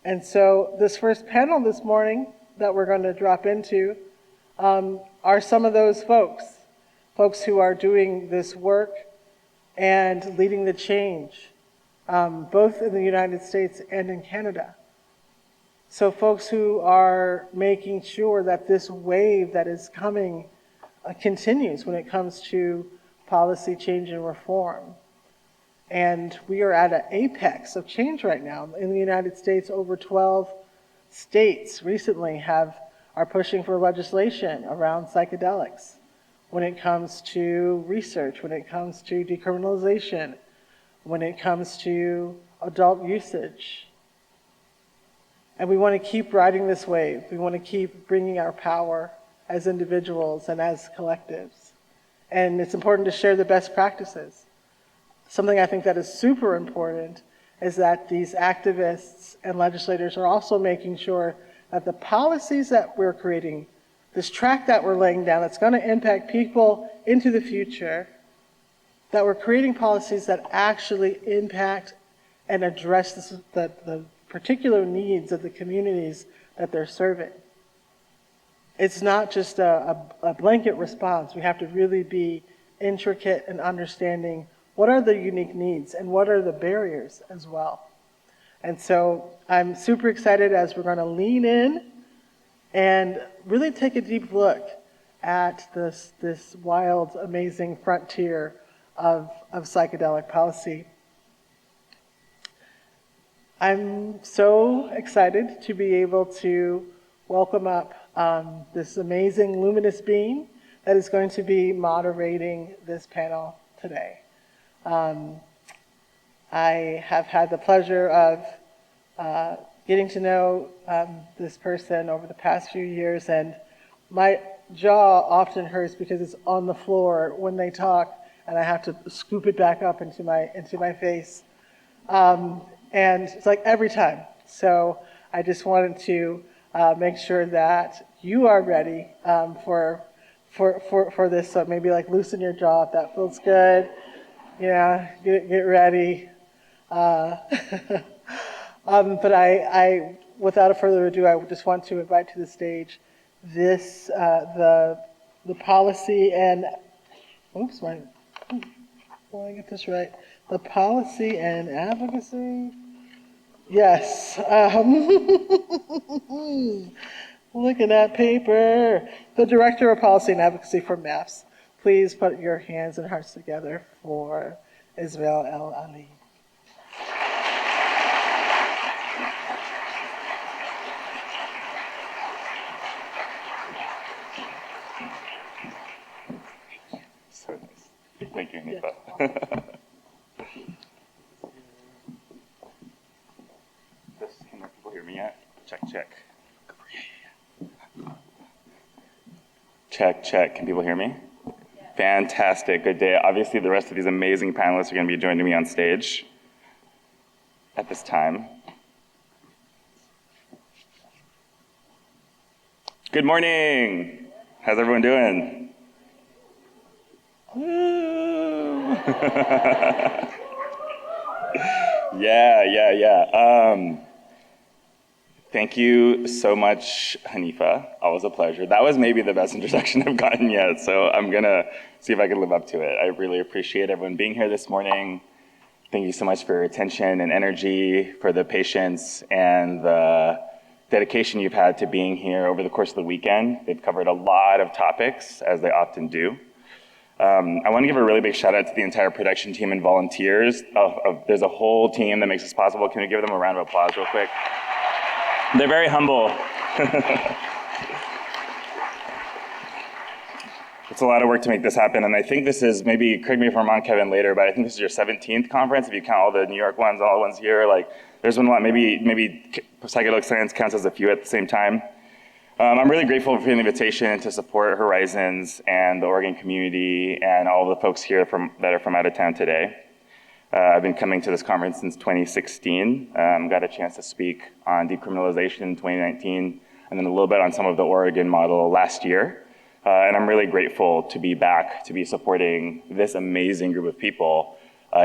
And so this first panel this morning that we're going to drop into are some of those folks who are doing this work and leading the change, both in the United States and in Canada. So folks who are making sure that this wave that is coming continues when it comes to policy change and reform. And we are at an apex of change right now. In the United States, over 12 states recently are pushing for legislation around psychedelics when it comes to research, when it comes to decriminalization, when it comes to adult usage. And we want to keep riding this wave. We want to keep bringing our power as individuals and as collectives. And it's important to share the best practices. Something I think that is super important is that these activists and legislators are also making sure that the policies that we're creating, this track that we're laying down that's going to impact people into the future, that we're creating policies that actually impact and address the particular needs of the communities that they're serving. It's not just a blanket response. We have to really be intricate in understanding what are the unique needs and what are the barriers as well. And so I'm super excited as we're going to lean in and really take a deep look at this wild, amazing frontier of psychedelic policy. I'm so excited to be able to welcome up this amazing luminous being that is going to be moderating this panel today. I have had the pleasure of getting to know this person over the past few years, and my jaw often hurts because it's on the floor when they talk, and I have to scoop it back up into my face. And it's like every time. So I just wanted to make sure that you are ready for this. So maybe like loosen your jaw if that feels good. Yeah, get ready. But I, without further ado, I just want to invite to the stage the policy and, oops, I get this right. The policy and advocacy. Yes. Looking at paper. The Director of Policy and Advocacy for MAPS. Please put your hands and hearts together for Ismail L. Ali. So nice. Thank you, Nipa. Can people hear me yet? Check, check. Check, check. Can people hear me? Fantastic. Good day. Obviously, the rest of these amazing panelists are going to be joining me on stage at this time. Good morning. How's everyone doing? Woo. Yeah. Thank you so much, Hanifa. Always a pleasure. That was maybe the best introduction I've gotten yet, so I'm gonna see if I can live up to it. I really appreciate everyone being here this morning. Thank you so much for your attention and energy, for the patience and the dedication you've had to being here over the course of the weekend. They've covered a lot of topics, as they often do. I want to give a really big shout out to the entire production team and volunteers. There's a whole team that makes this possible. Can we give them a round of applause real quick? They're very humble. It's a lot of work to make this happen, and I think this is, maybe, correct me if I'm wrong, Kevin, later, but I think this is your 17th conference, if you count all the New York ones, all the ones here. Like, there's been a lot, maybe psychedelic science counts as a few at the same time. I'm really grateful for the invitation to support Horizons and the Oregon community and all the folks here that are from out of town today. I've been coming to this conference since 2016. Got a chance to speak on decriminalization in 2019, and then a little bit on some of the Oregon model last year. And I'm really grateful to be back, to be supporting this amazing group of people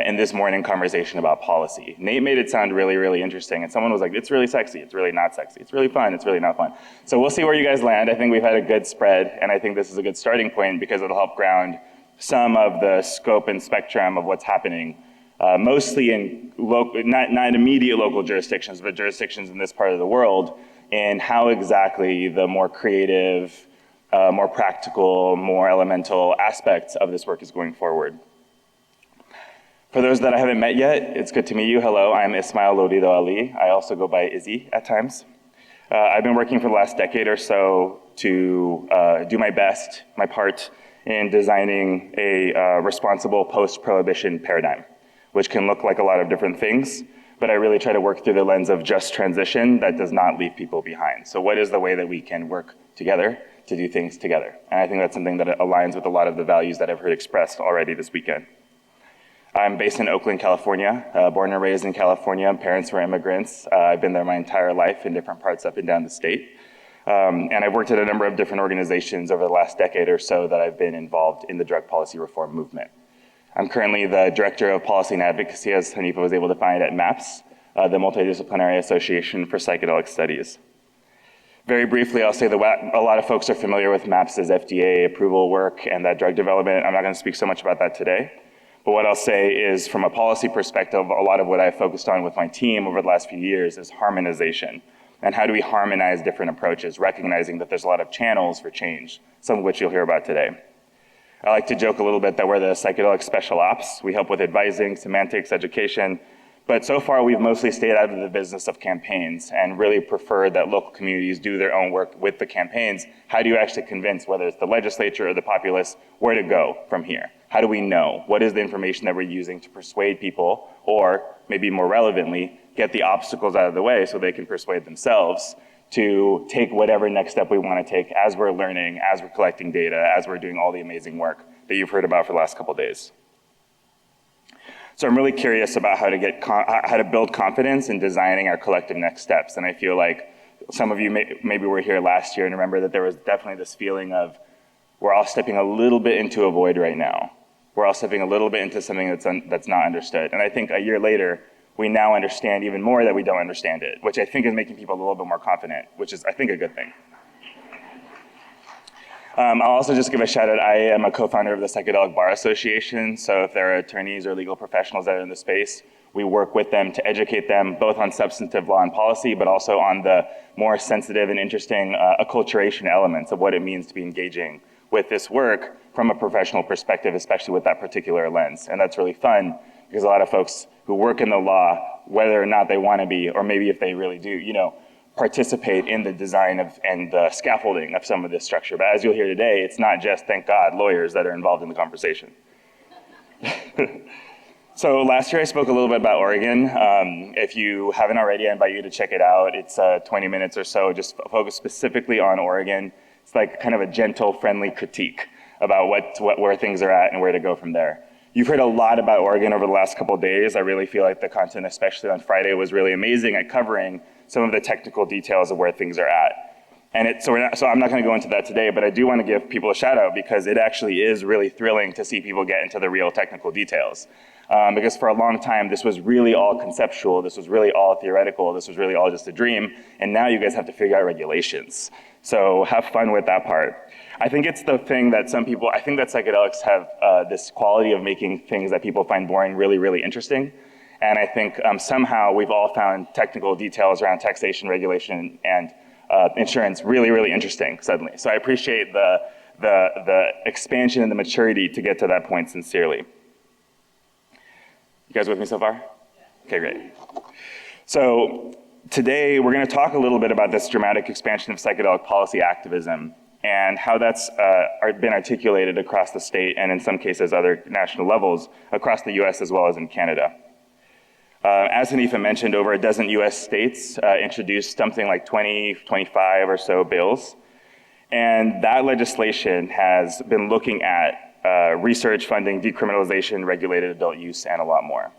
in this morning conversation about policy. Nate made it sound really, really interesting, and someone was like, it's really sexy, it's really not sexy, it's really fun, it's really not fun. So we'll see where you guys land. I think we've had a good spread, and I think this is a good starting point because it'll help ground some of the scope and spectrum of what's happening, mostly in not immediate local jurisdictions, but jurisdictions in this part of the world, and how exactly the more creative, more practical, more elemental aspects of this work is going forward. For those that I haven't met yet, it's good to meet you. Hello, I'm Ismail L. I also go by Izzy at times. I've been working for the last decade or so to do my best, my part, in designing a responsible post-prohibition paradigm, which can look like a lot of different things, but I really try to work through the lens of just transition that does not leave people behind. So what is the way that we can work together to do things together? And I think that's something that aligns with a lot of the values that I've heard expressed already this weekend. I'm based in Oakland, California, born and raised in California. Parents were immigrants. I've been there my entire life in different parts up and down the state. And I've worked at a number of different organizations over the last decade or so that I've been involved in the drug policy reform movement. I'm currently the Director of Policy and Advocacy, as Hanifa was able to find, at MAPS, the Multidisciplinary Association for Psychedelic Studies. Very briefly, I'll say that a lot of folks are familiar with MAPS's FDA approval work and that drug development. I'm not going to speak so much about that today. But what I'll say is, from a policy perspective, a lot of what I've focused on with my team over the last few years is harmonization. And how do we harmonize different approaches, recognizing that there's a lot of channels for change, some of which you'll hear about today. I like to joke a little bit that we're the psychedelic special ops. We help with advising, semantics, education. But so far, we've mostly stayed out of the business of campaigns and really preferred that local communities do their own work with the campaigns. How do you actually convince, whether it's the legislature or the populace, where to go from here? How do we know? What is the information that we're using to persuade people, or maybe more relevantly, get the obstacles out of the way so they can persuade themselves to take whatever next step we want to take as we're learning, as we're collecting data, as we're doing all the amazing work that you've heard about for the last couple of days. So I'm really curious about how to build confidence in designing our collective next steps. And I feel like some of you maybe were here last year and remember that there was definitely this feeling of we're all stepping a little bit into a void right now. We're all stepping a little bit into something that's not understood. And I think a year later, we now understand even more that we don't understand it, which I think is making people a little bit more confident, which is, I think, a good thing. I'll also just give a shout out. I am a co-founder of the Psychedelic Bar Association. So if there are attorneys or legal professionals that are in the space, we work with them to educate them both on substantive law and policy, but also on the more sensitive and interesting acculturation elements of what it means to be engaging with this work from a professional perspective, especially with that particular lens. And that's really fun because a lot of folks who work in the law, whether or not they want to be, or maybe if they really do, participate in the design of and the scaffolding of some of this structure. But as you'll hear today, it's not just, thank God, lawyers that are involved in the conversation. So last year I spoke a little bit about Oregon. If you haven't already, I invite you to check it out. It's 20 minutes or so, just focused specifically on Oregon. It's like kind of a gentle, friendly critique about where things are at and where to go from there. You've heard a lot about Oregon over the last couple of days. I really feel like the content, especially on Friday, was really amazing at covering some of the technical details of where things are at. And so I'm not going to go into that today, but I do want to give people a shout out because it actually is really thrilling to see people get into the real technical details. Because for a long time, this was really all conceptual, this was really all theoretical, this was really all just a dream, and now you guys have to figure out regulations. So have fun with that part. I think it's the thing that I think that psychedelics have this quality of making things that people find boring really, really interesting. And I think somehow we've all found technical details around taxation, regulation, and insurance really, really interesting suddenly. So I appreciate the expansion and the maturity to get to that point sincerely. You guys with me so far? Okay, great. So today we're going to talk a little bit about this dramatic expansion of psychedelic policy activism and how that's been articulated across the state and in some cases other national levels across the US as well as in Canada. As Hanifa mentioned, over a dozen US states introduced something like 20, 25 or so bills. And that legislation has been looking at research funding, decriminalization, regulated adult use, and a lot more.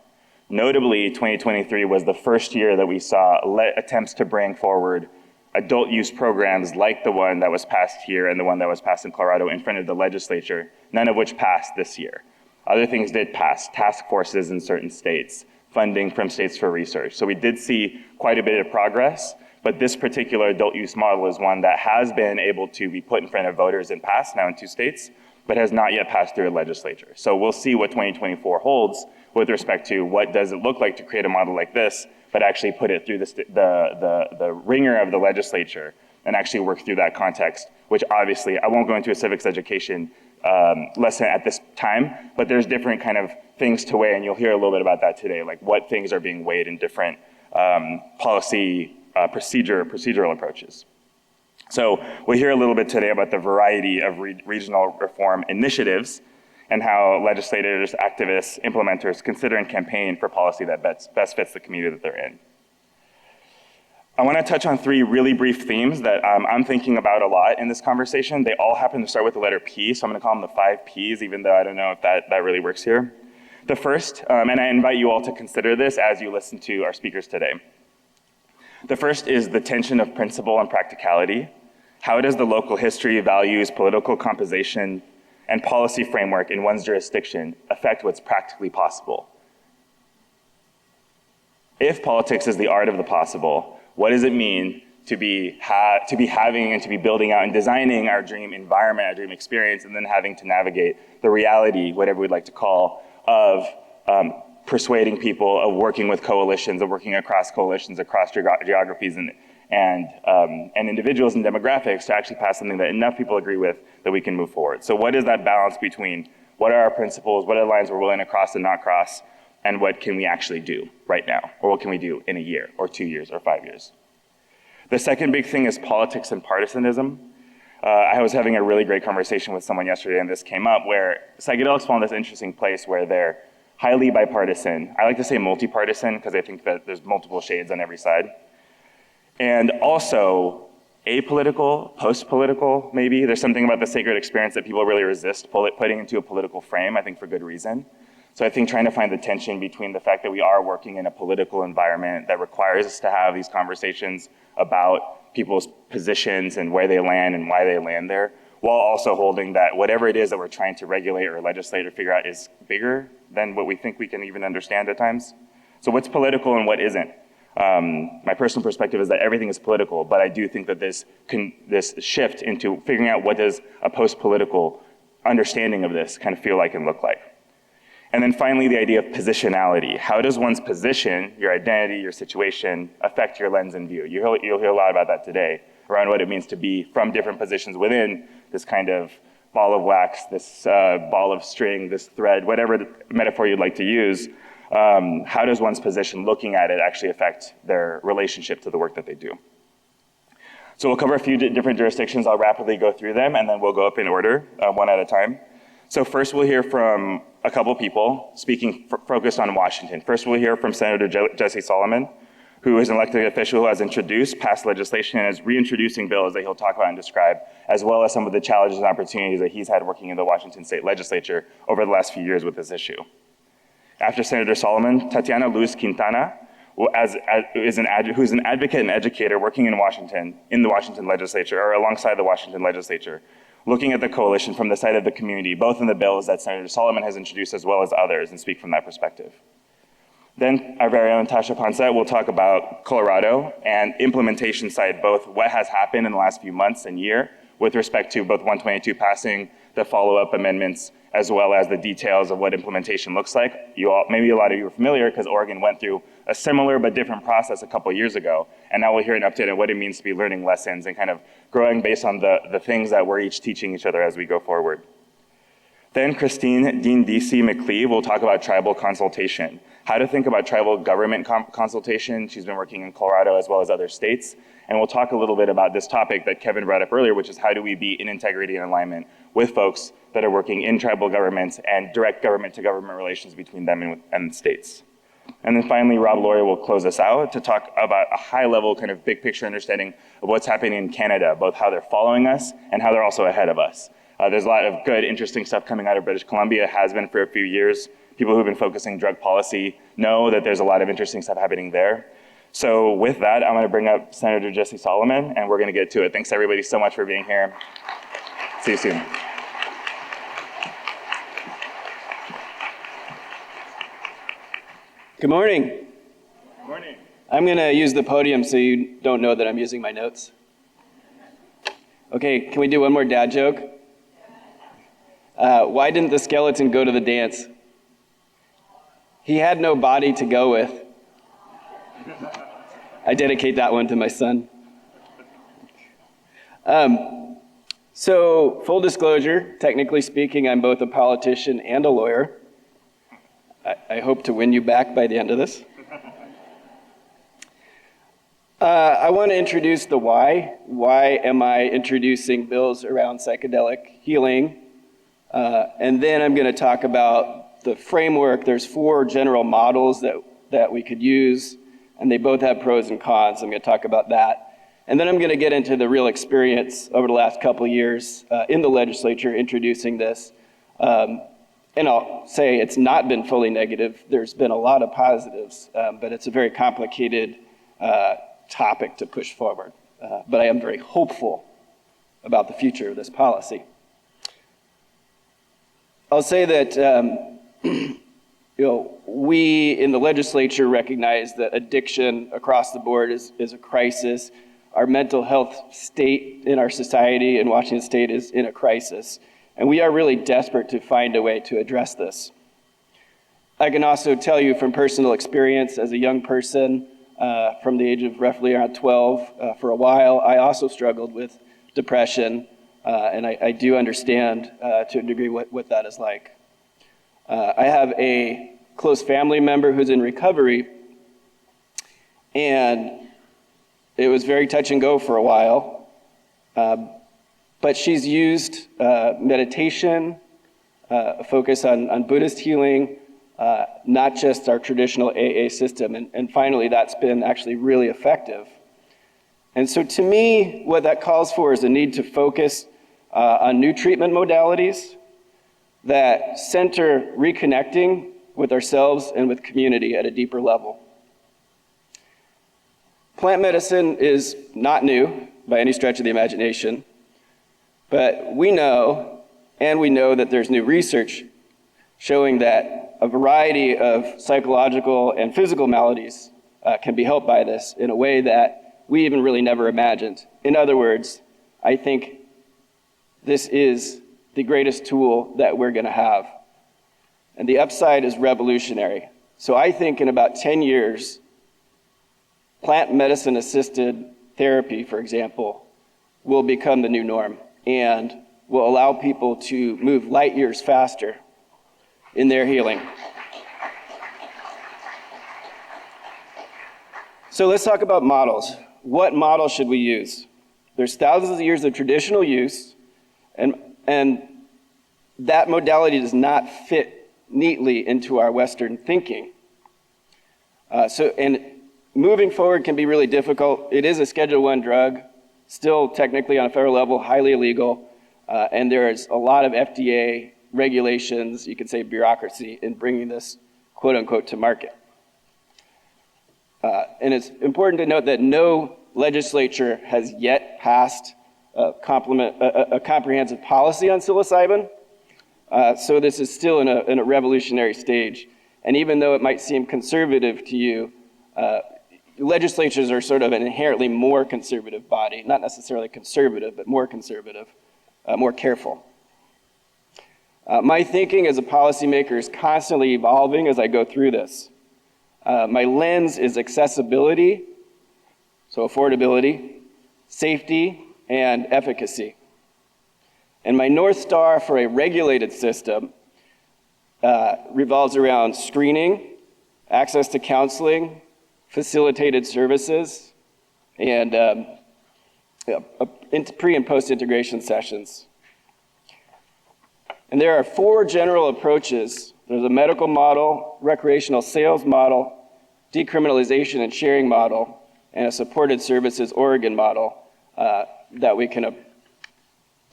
Notably, 2023 was the first year that we saw attempts to bring forward adult use programs like the one that was passed here and the one that was passed in Colorado in front of the legislature, none of which passed this year. Other things did pass, task forces in certain states, funding from states for research. So we did see quite a bit of progress, but this particular adult use model is one that has been able to be put in front of voters and passed now in 2 states, but has not yet passed through a legislature. So we'll see what 2024 holds with respect to what does it look like to create a model like this, but actually put it through the ringer of the legislature and actually work through that context, which obviously, I won't go into a civics education lesson at this time, but there's different kind of things to weigh, and you'll hear a little bit about that today, like what things are being weighed in different policy procedural approaches. So we'll hear a little bit today about the variety of regional reform initiatives and how legislators, activists, implementers consider and campaign for policy that best fits the community that they're in. I want to touch on 3 really brief themes that I'm thinking about a lot in this conversation. They all happen to start with the letter P, so I'm going to call them the 5 Ps, even though I don't know if that really works here. The first, and I invite you all to consider this as you listen to our speakers today. The first is the tension of principle and practicality. How does the local history, values, political composition, and policy framework in one's jurisdiction affect what's practically possible? If politics is the art of the possible, what does it mean to be having and to be building out and designing our dream environment, our dream experience, and then having to navigate the reality, whatever we'd like to call, of persuading people, of working with coalitions, of working across coalitions, across geographies and individuals and demographics to actually pass something that enough people agree with that we can move forward. So what is that balance between what are our principles, what are the lines we're willing to cross and not cross, and what can we actually do right now? Or what can we do in a year, or 2 years, or 5 years? The second big thing is politics and partisanism. I was having a really great conversation with someone yesterday, and this came up, where psychedelics fall in this interesting place where they're highly bipartisan. I like to say multi-partisan, because I think that there's multiple shades on every side. And also apolitical, post-political, maybe. There's something about the sacred experience that people really resist putting into a political frame, I think for good reason. So I think trying to find the tension between the fact that we are working in a political environment that requires us to have these conversations about people's positions and where they land and why they land there, while also holding that whatever it is that we're trying to regulate or legislate or figure out is bigger than what we think we can even understand at times. So what's political and what isn't? My personal perspective is that everything is political, but I do think that this shift into figuring out what does a post-political understanding of this kind of feel like and look like. And then finally, the idea of positionality. How does one's position, your identity, your situation, affect your lens and view? You'll hear a lot about that today, around what it means to be from different positions within this kind of ball of wax, this ball of string, this thread, whatever metaphor you'd like to use. How does one's position looking at it actually affect their relationship to the work that they do? So we'll cover a few different jurisdictions. I'll rapidly go through them, and then we'll go up in order, one at a time. So first we'll hear from a couple people speaking focused on Washington. First we'll hear from Senator Jesse Salomon, who is an elected official who has introduced past legislation and is reintroducing bills that he'll talk about and describe, as well as some of the challenges and opportunities that he's had working in the Washington State Legislature over the last few years with this issue. After Senator Salomon, Tatiana Luz Quintana, who's an advocate and educator working in Washington, in the Washington Legislature, or alongside the Washington Legislature, looking at the coalition from the side of the community, both in the bills that Senator Salomon has introduced as well as others, and speak from that perspective. Then our very own Natasia Poinsatte will talk about Colorado and implementation side, both what has happened in the last few months and year with respect to both 122 passing, the follow-up amendments, as well as the details of what implementation looks like. Maybe a lot of you are familiar because Oregon went through a similar but different process a couple years ago. And now we'll hear an update on what it means to be learning lessons and kind of growing based on the things that we're each teaching each other as we go forward. Then Christine Diindiisi McCleave will talk about tribal consultation, how to think about tribal government consultation. She's been working in Colorado as well as other states. And we'll talk a little bit about this topic that Kevin brought up earlier, which is how do we be in integrity and alignment with folks that are working in tribal governments and direct government to government relations between them and states. And then finally, Laurie will close us out to talk about a high level kind of big picture understanding of what's happening in Canada, both how they're following us and how they're also ahead of us. There's a lot of good, interesting stuff coming out of British Columbia, has been for a few years. People who've been focusing drug policy know that there's a lot of interesting stuff happening there. So with that, I'm gonna bring up Senator Jesse Salomon, and we're gonna get to it. Thanks everybody so much for being here. See you soon. Good morning. Good morning. I'm going to use the podium so you don't know that I'm using my notes. Okay, can we do one more dad joke? Why didn't the skeleton go to the dance? He had no body to go with. I dedicate that one to my son. So, full disclosure, technically speaking, I'm both a politician and a lawyer. I hope to win you back by the end of this. I want to introduce the why. Why am I introducing bills around psychedelic healing? And then I'm going to talk about the framework. There's 4 general models that we could use, and they both have pros and cons. I'm going to talk about that. And then I'm going to get into the real experience over the last couple of years in the legislature introducing this. And I'll say it's not been fully negative. There's been a lot of positives, but it's a very complicated topic to push forward. But I am very hopeful about the future of this policy. I'll say that we in the legislature recognize that addiction across the board is a crisis. Our mental health state in our society in Washington State is in a crisis. And we are really desperate to find a way to address this. I can also tell you from personal experience as a young person, from the age of roughly around 12, for a while, I also struggled with depression, and I do understand to a degree what that is like. I have a close family member who's in recovery, and it was very touch and go for a while. But she's used meditation, a focus on Buddhist healing, not just our traditional AA system. And finally, that's been actually really effective. And so to me, what that calls for is a need to focus on new treatment modalities that center reconnecting with ourselves and with community at a deeper level. Plant medicine is not new by any stretch of the imagination. But we know that there's new research showing that a variety of psychological and physical maladies can be helped by this in a way that we even really never imagined. In other words, I think this is the greatest tool that we're going to have. And the upside is revolutionary. So I think in about 10 years, plant medicine-assisted therapy, for example, will become the new norm and will allow people to move light years faster in their healing. So let's talk about models. What model should we use? There's thousands of years of traditional use, and that modality does not fit neatly into our Western thinking. And moving forward can be really difficult. It is a Schedule I drug, still technically on a federal level, highly illegal, and there's a lot of FDA regulations, you could say bureaucracy, in bringing this quote unquote to market. And it's important to note that no legislature has yet passed a comprehensive policy on psilocybin, so this is still in a revolutionary stage. And even though it might seem conservative to you, legislatures are sort of an inherently more conservative body, not necessarily conservative, but more conservative, more careful. My thinking as a policymaker is constantly evolving as I go through this. My lens is accessibility, so affordability, safety, and efficacy. And my North Star for a regulated system revolves around screening, access to counseling, facilitated services, and pre- and post-integration sessions. And there are 4 general approaches. There's a medical model, recreational sales model, decriminalization and sharing model, and a supported services Oregon model that we can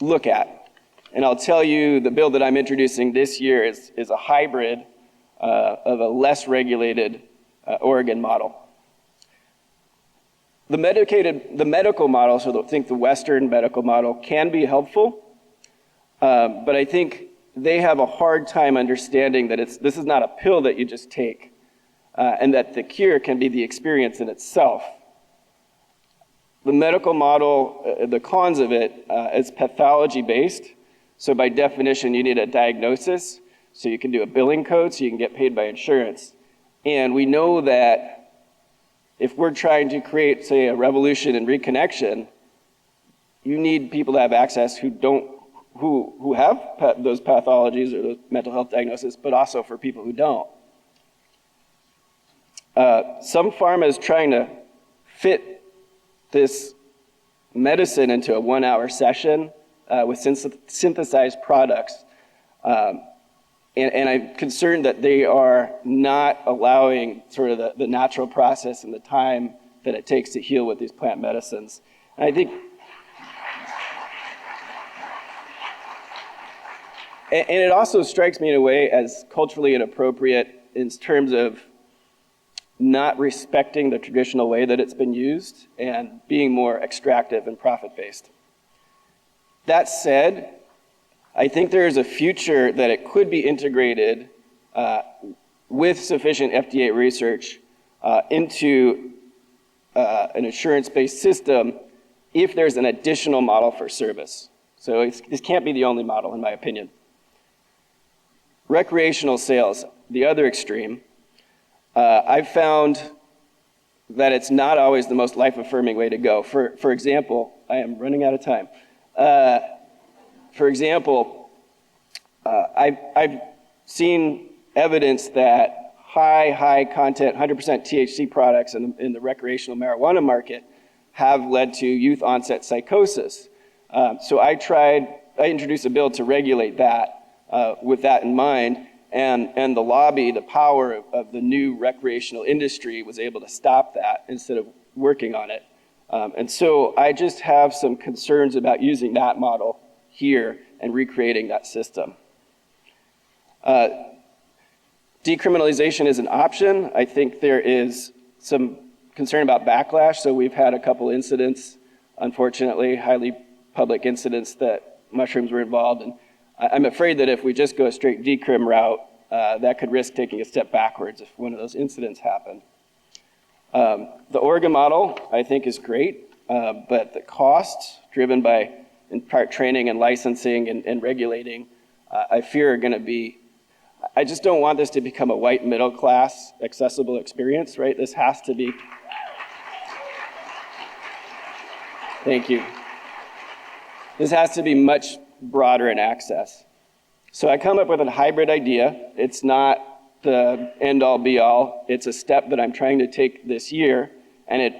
look at. And I'll tell you, the bill that I'm introducing this year is a hybrid of a less regulated Oregon model. The medical model, so think the Western medical model, can be helpful, but I think they have a hard time understanding that this is not a pill that you just take. and that the cure can be the experience in itself. The medical model, the cons of it, is pathology-based. So by definition, you need a diagnosis, so you can do a billing code, so you can get paid by insurance. And we know that if we're trying to create, say, a revolution in reconnection, you need people to have access who have those pathologies or those mental health diagnoses, but also for people who don't. Some pharma is trying to fit this medicine into a 1-hour session with synthesized products. And I'm concerned that they are not allowing sort of the natural process and the time that it takes to heal with these plant medicines. And I think, and it also strikes me in a way as culturally inappropriate in terms of not respecting the traditional way that it's been used and being more extractive and profit-based. That said, I think there is a future that it could be integrated with sufficient FDA research into an insurance-based system if there's an additional model for service. So this can't be the only model, in my opinion. Recreational sales, the other extreme. I've found that it's not always the most life-affirming way to go. For example, I am running out of time. For example, I've seen evidence that high content, 100% THC products in the recreational marijuana market have led to youth onset psychosis. So I introduced a bill to regulate that with that in mind. And the lobby, the power of the new recreational industry was able to stop that instead of working on it. And so I just have some concerns about using that model here and recreating that system. Decriminalization is an option. I think there is some concern about backlash. So we've had a couple incidents, unfortunately, highly public incidents that mushrooms were involved in. I'm afraid that if we just go a straight decrim route, that could risk taking a step backwards if one of those incidents happened. The Oregon model, I think, is great, but the costs driven by, in part, training and licensing and regulating, I fear are going to be, I just don't want this to become a white middle class accessible experience, right? This has to be, thank you. This has to be much broader in access. So I come up with a hybrid idea. It's not the end-all be-all. It's a step that I'm trying to take this year, and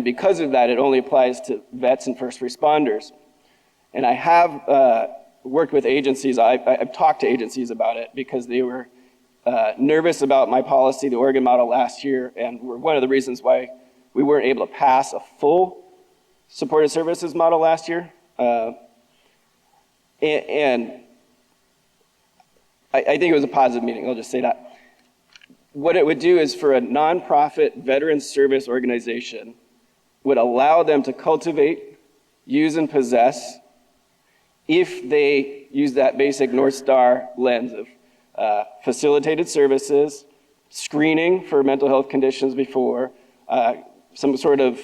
because of that, it only applies to vets and first responders. And I have worked with agencies. I've talked to agencies about it because they were nervous about my policy, the Oregon model, last year, and were one of the reasons why we weren't able to pass a full supported services model last year. And I think it was a positive meeting, I'll just say that. What it would do is for a nonprofit veterans service organization would allow them to cultivate, use, and possess if they use that basic North Star lens of facilitated services, screening for mental health conditions before, some sort of,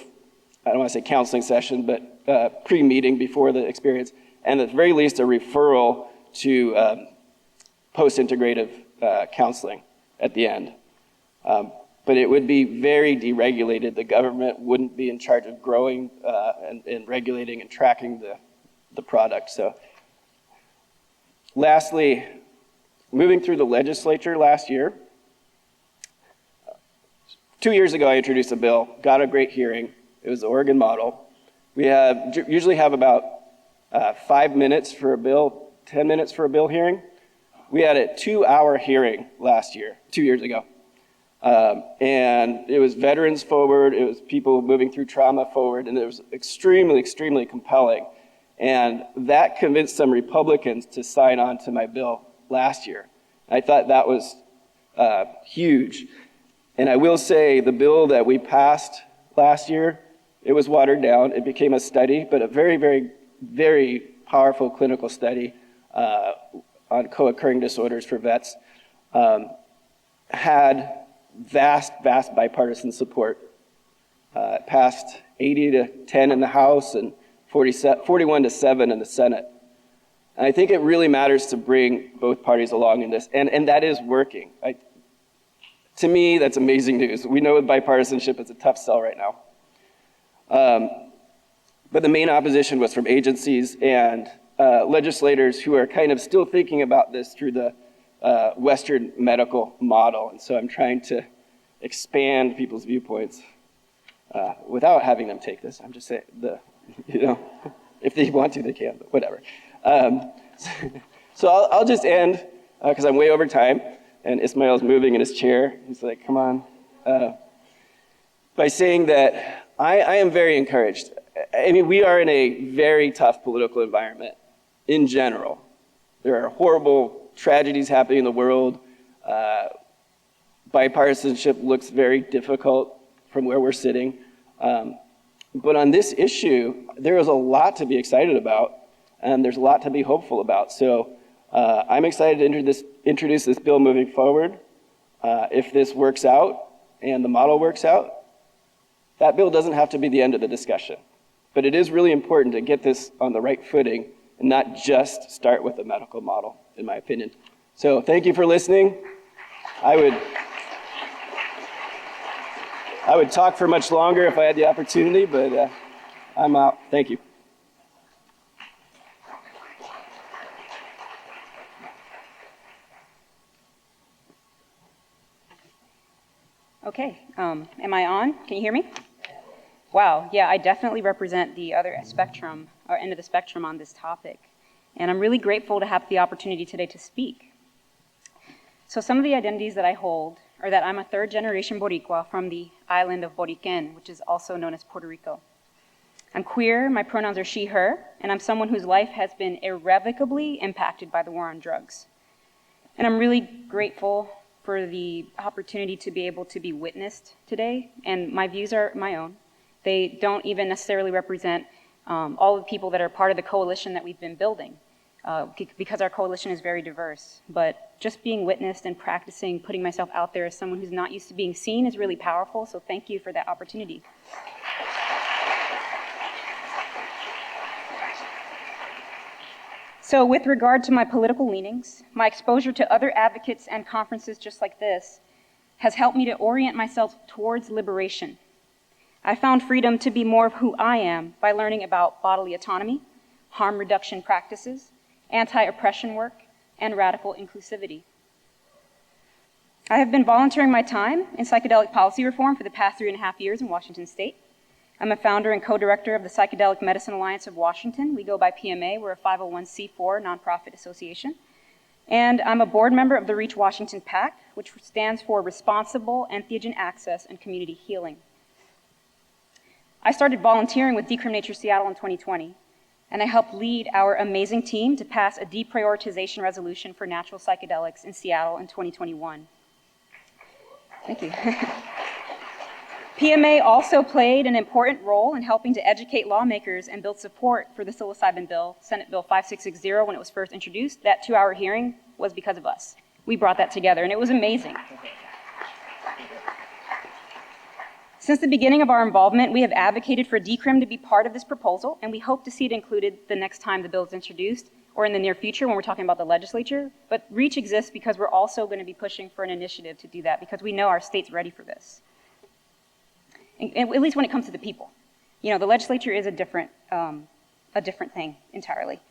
I don't want to say counseling session, but pre-meeting before the experience, and at the very least a referral to post-integrative counseling at the end. But it would be very deregulated. The government wouldn't be in charge of growing and regulating and tracking the product. So, lastly, moving through the legislature last year, 2 years ago I introduced a bill, got a great hearing. It was the Oregon model. We usually have about 5 minutes for a bill, 10 minutes for a bill hearing. We had a 2-hour hearing last year, 2 years ago. And it was veterans forward, it was people moving through trauma forward, and it was extremely compelling. And that convinced some Republicans to sign on to my bill last year. I thought that was huge. And I will say the bill that we passed last year, it was watered down. It became a study, but a very powerful clinical study on co-occurring disorders for vets, had vast, vast bipartisan support. It passed 80-10 in the House and 41-7 in the Senate. And I think it really matters to bring both parties along in this, and that is working. To me, that's amazing news. We know with bipartisanship, it's a tough sell right now. But the main opposition was from agencies and legislators who are kind of still thinking about this through the Western medical model. And so I'm trying to expand people's viewpoints without having them take this. I'm just saying, if they want to, they can, but whatever. So I'll just end, because I'm way over time, and Ismail's moving in his chair. He's like, come on. By saying that I am very encouraged. I mean, we are in a very tough political environment in general. There are horrible tragedies happening in the world. Bipartisanship looks very difficult from where we're sitting. But on this issue, there is a lot to be excited about, and there's a lot to be hopeful about. So I'm excited to introduce this bill moving forward. If this works out and the model works out, that bill doesn't have to be the end of the discussion. But it is really important to get this on the right footing and not just start with the medical model, in my opinion. So thank you for listening. I would talk for much longer if I had the opportunity, but I'm out. Thank you. Okay, am I on? Can you hear me? Wow, yeah, I definitely represent the other spectrum, or end of the spectrum on this topic. And I'm really grateful to have the opportunity today to speak. So some of the identities that I hold are that I'm a third generation Boricua from the island of Boriquen, which is also known as Puerto Rico. I'm queer, my pronouns are she, her, and I'm someone whose life has been irrevocably impacted by the war on drugs. And I'm really grateful for the opportunity to be able to be witnessed today, and my views are my own. They don't even necessarily represent all the people that are part of the coalition that we've been building, because our coalition is very diverse. But just being witnessed and practicing putting myself out there as someone who's not used to being seen is really powerful, so thank you for that opportunity. So with regard to my political leanings, my exposure to other advocates and conferences just like this has helped me to orient myself towards liberation. I found freedom to be more of who I am by learning about bodily autonomy, harm reduction practices, anti-oppression work, and radical inclusivity. I have been volunteering my time in psychedelic policy reform for the past 3.5 years in Washington State. I'm a founder and co-director of the Psychedelic Medicine Alliance of Washington. We go by PMA. We're a 501c4 nonprofit association. And I'm a board member of the Reach Washington PAC, which stands for Responsible Entheogen Access and Community Healing. I started volunteering with Decriminalization Seattle in 2020, and I helped lead our amazing team to pass a deprioritization resolution for natural psychedelics in Seattle in 2021. Thank you. PMA also played an important role in helping to educate lawmakers and build support for the psilocybin bill, Senate Bill 5660, when it was first introduced. That 2-hour hearing was because of us. We brought that together, and it was amazing. Since the beginning of our involvement, we have advocated for decrim to be part of this proposal, and we hope to see it included the next time the bill is introduced, or in the near future when we're talking about the legislature. But REACH exists because we're also going to be pushing for an initiative to do that, because we know our state's ready for this. And at least when it comes to the people. You know, the legislature is a different thing entirely.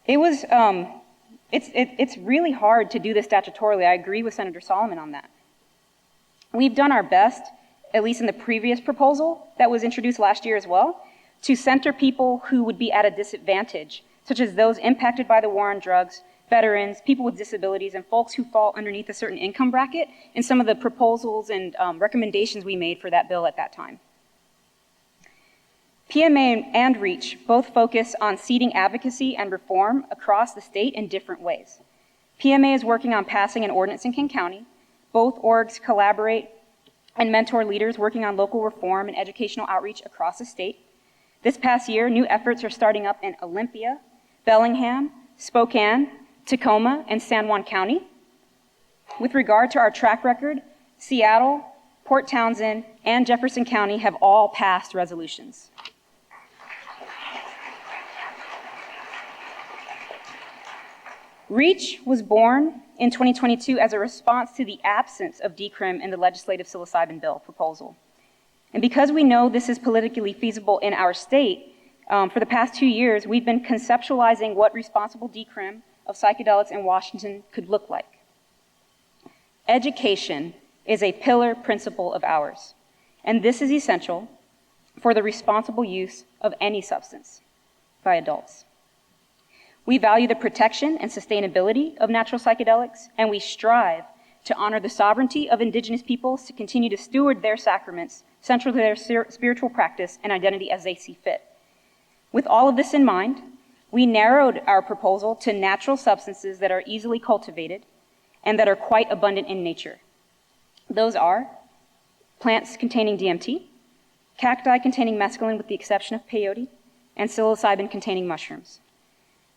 It's really hard to do this statutorily. I agree with Senator Salomon on that. We've done our best, at least in the previous proposal that was introduced last year as well, to center people who would be at a disadvantage, such as those impacted by the war on drugs, veterans, people with disabilities, and folks who fall underneath a certain income bracket in some of the proposals and recommendations we made for that bill at that time. PMA and REACH both focus on seeding advocacy and reform across the state in different ways. PMA is working on passing an ordinance in King County. Both orgs collaborate and mentor leaders working on local reform and educational outreach across the state. This past year, new efforts are starting up in Olympia, Bellingham, Spokane, Tacoma, and San Juan County. With regard to our track record, Seattle, Port Townsend, and Jefferson County have all passed resolutions. REACH was born in 2022 as a response to the absence of decrim in the legislative psilocybin bill proposal. And because we know this is politically feasible in our state, for the past 2 years, we've been conceptualizing what responsible decrim of psychedelics in Washington could look like. Education is a pillar principle of ours, and this is essential for the responsible use of any substance by adults. We value the protection and sustainability of natural psychedelics, and we strive to honor the sovereignty of indigenous peoples to continue to steward their sacraments central to their spiritual practice and identity as they see fit. With all of this in mind, we narrowed our proposal to natural substances that are easily cultivated and that are quite abundant in nature. Those are plants containing DMT, cacti containing mescaline with the exception of peyote, and psilocybin containing mushrooms.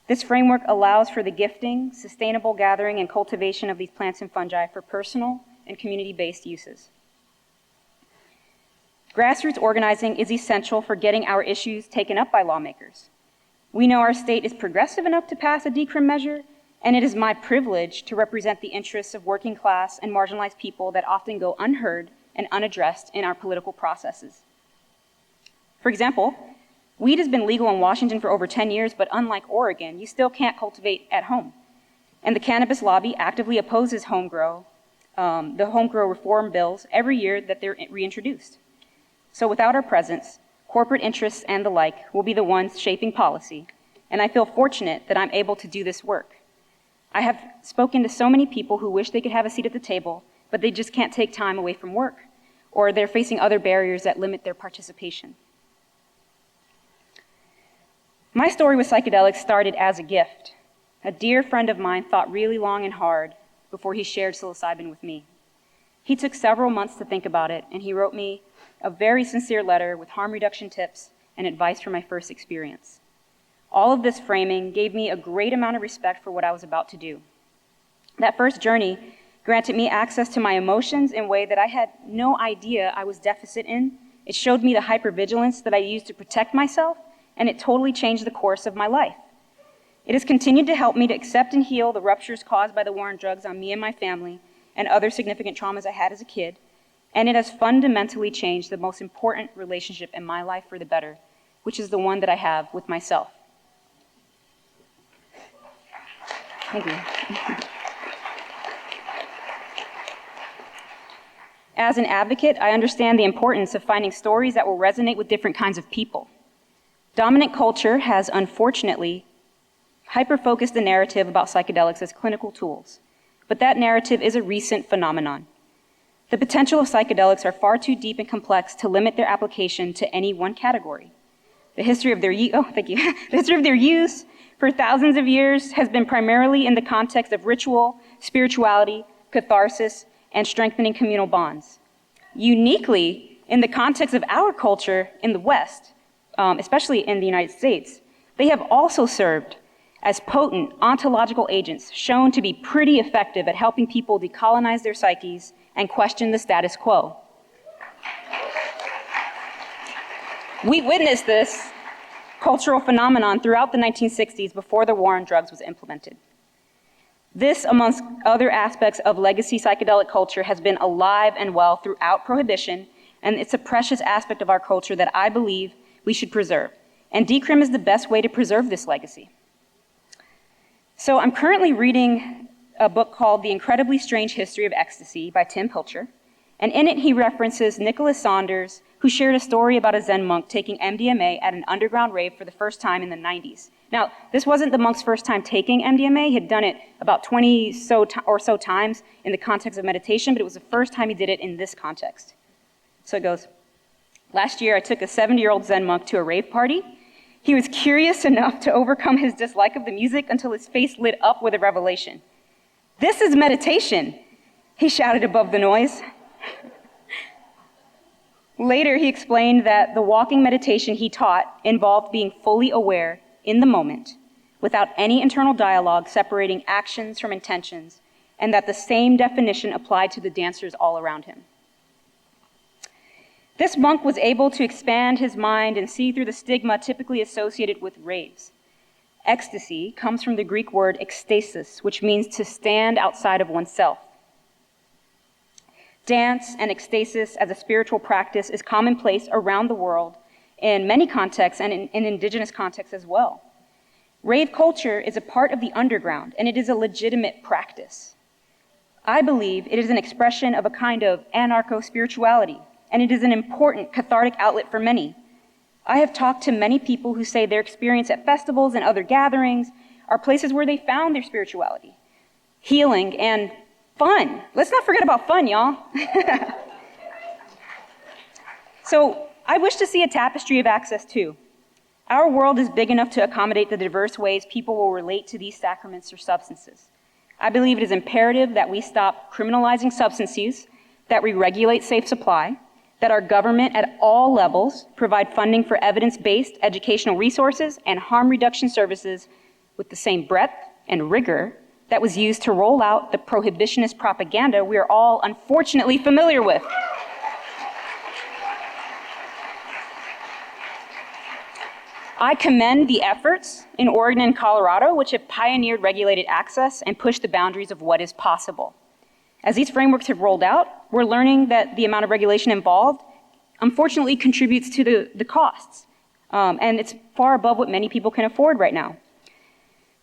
This framework allows for the gifting, sustainable gathering, and cultivation of these plants and fungi for personal and community-based uses. Grassroots organizing is essential for getting our issues taken up by lawmakers. We know our state is progressive enough to pass a decrim measure, and it is my privilege to represent the interests of working class and marginalized people that often go unheard and unaddressed in our political processes. For example, weed has been legal in Washington for over 10 years, but unlike Oregon, you still can't cultivate at home. And the cannabis lobby actively opposes the home grow reform bills every year that they're reintroduced. So without our presence, corporate interests and the like will be the ones shaping policy, and I feel fortunate that I'm able to do this work. I have spoken to so many people who wish they could have a seat at the table, but they just can't take time away from work, or they're facing other barriers that limit their participation. My story with psychedelics started as a gift. A dear friend of mine thought really long and hard before he shared psilocybin with me. He took several months to think about it, and he wrote me a very sincere letter with harm reduction tips and advice for my first experience. All of this framing gave me a great amount of respect for what I was about to do. That first journey granted me access to my emotions in a way that I had no idea I was deficit in. It showed me the hypervigilance that I used to protect myself, and it totally changed the course of my life. It has continued to help me to accept and heal the ruptures caused by the war on drugs on me and my family and other significant traumas I had as a kid, and it has fundamentally changed the most important relationship in my life for the better, which is the one that I have with myself. Thank you. As an advocate, I understand the importance of finding stories that will resonate with different kinds of people. Dominant culture has, unfortunately, hyper-focused the narrative about psychedelics as clinical tools, but that narrative is a recent phenomenon. The potential of psychedelics are far too deep and complex to limit their application to any one category. The history of their use for thousands of years has been primarily in the context of ritual, spirituality, catharsis, and strengthening communal bonds. Uniquely, in the context of our culture in the West, especially in the United States, they have also served as potent ontological agents shown to be pretty effective at helping people decolonize their psyches and question the status quo. We witnessed this cultural phenomenon throughout the 1960s before the war on drugs was implemented. This, amongst other aspects of legacy psychedelic culture, has been alive and well throughout Prohibition, and it's a precious aspect of our culture that I believe we should preserve. And decrim is the best way to preserve this legacy. So I'm currently reading a book called The Incredibly Strange History of Ecstasy by Tim Pilcher, and in it he references Nicholas Saunders, who shared a story about a Zen monk taking MDMA at an underground rave for the first time in the 90s. Now, this wasn't the monk's first time taking MDMA. He had done it about 20 or so times in the context of meditation, but it was the first time he did it in this context. So it goes, "Last year, I took a 70-year-old Zen monk to a rave party. He was curious enough to overcome his dislike of the music until his face lit up with a revelation. 'This is meditation,' he shouted above the noise. Later, he explained that the walking meditation he taught involved being fully aware in the moment, without any internal dialogue separating actions from intentions, and that the same definition applied to the dancers all around him. This monk was able to expand his mind and see through the stigma typically associated with raves. Ecstasy comes from the Greek word ekstasis, which means to stand outside of oneself. Dance and ekstasis as a spiritual practice is commonplace around the world in many contexts and in indigenous contexts as well. Rave culture is a part of the underground, and it is a legitimate practice. I believe it is an expression of a kind of anarcho-spirituality, and it is an important cathartic outlet for many. I have talked to many people who say their experience at festivals and other gatherings are places where they found their spirituality, healing, and fun. Let's not forget about fun, y'all. So I wish to see a tapestry of access too. Our world is big enough to accommodate the diverse ways people will relate to these sacraments or substances. I believe it is imperative that we stop criminalizing substance use, that we regulate safe supply, that our government at all levels provide funding for evidence-based educational resources and harm reduction services with the same breadth and rigor that was used to roll out the prohibitionist propaganda we are all unfortunately familiar with. I commend the efforts in Oregon and Colorado, which have pioneered regulated access and pushed the boundaries of what is possible. As these frameworks have rolled out, we're learning that the amount of regulation involved, unfortunately, contributes to the costs. And it's far above what many people can afford right now.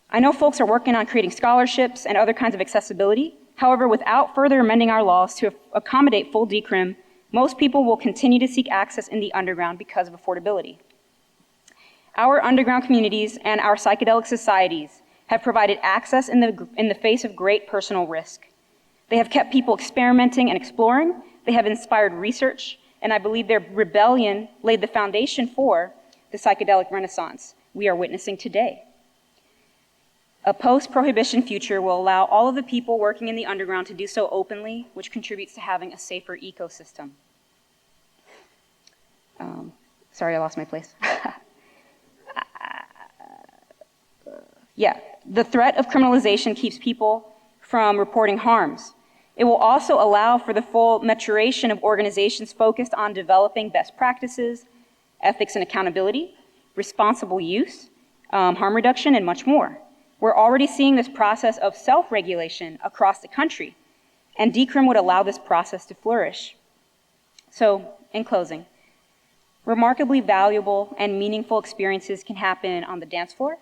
I know folks are working on creating scholarships and other kinds of accessibility. However, without further amending our laws to accommodate full decrim, most people will continue to seek access in the underground because of affordability. Our underground communities and our psychedelic societies have provided access in the face of great personal risk. They have kept people experimenting and exploring. They have inspired research, and I believe their rebellion laid the foundation for the psychedelic renaissance we are witnessing today. A post-prohibition future will allow all of the people working in the underground to do so openly, which contributes to having a safer ecosystem. Sorry, I lost my place. Yeah, the threat of criminalization keeps people from reporting harms. It will also allow for the full maturation of organizations focused on developing best practices, ethics and accountability, responsible use, harm reduction, and much more. We're already seeing this process of self-regulation across the country, and decrim would allow this process to flourish. So, in closing, remarkably valuable and meaningful experiences can happen on the dance floor,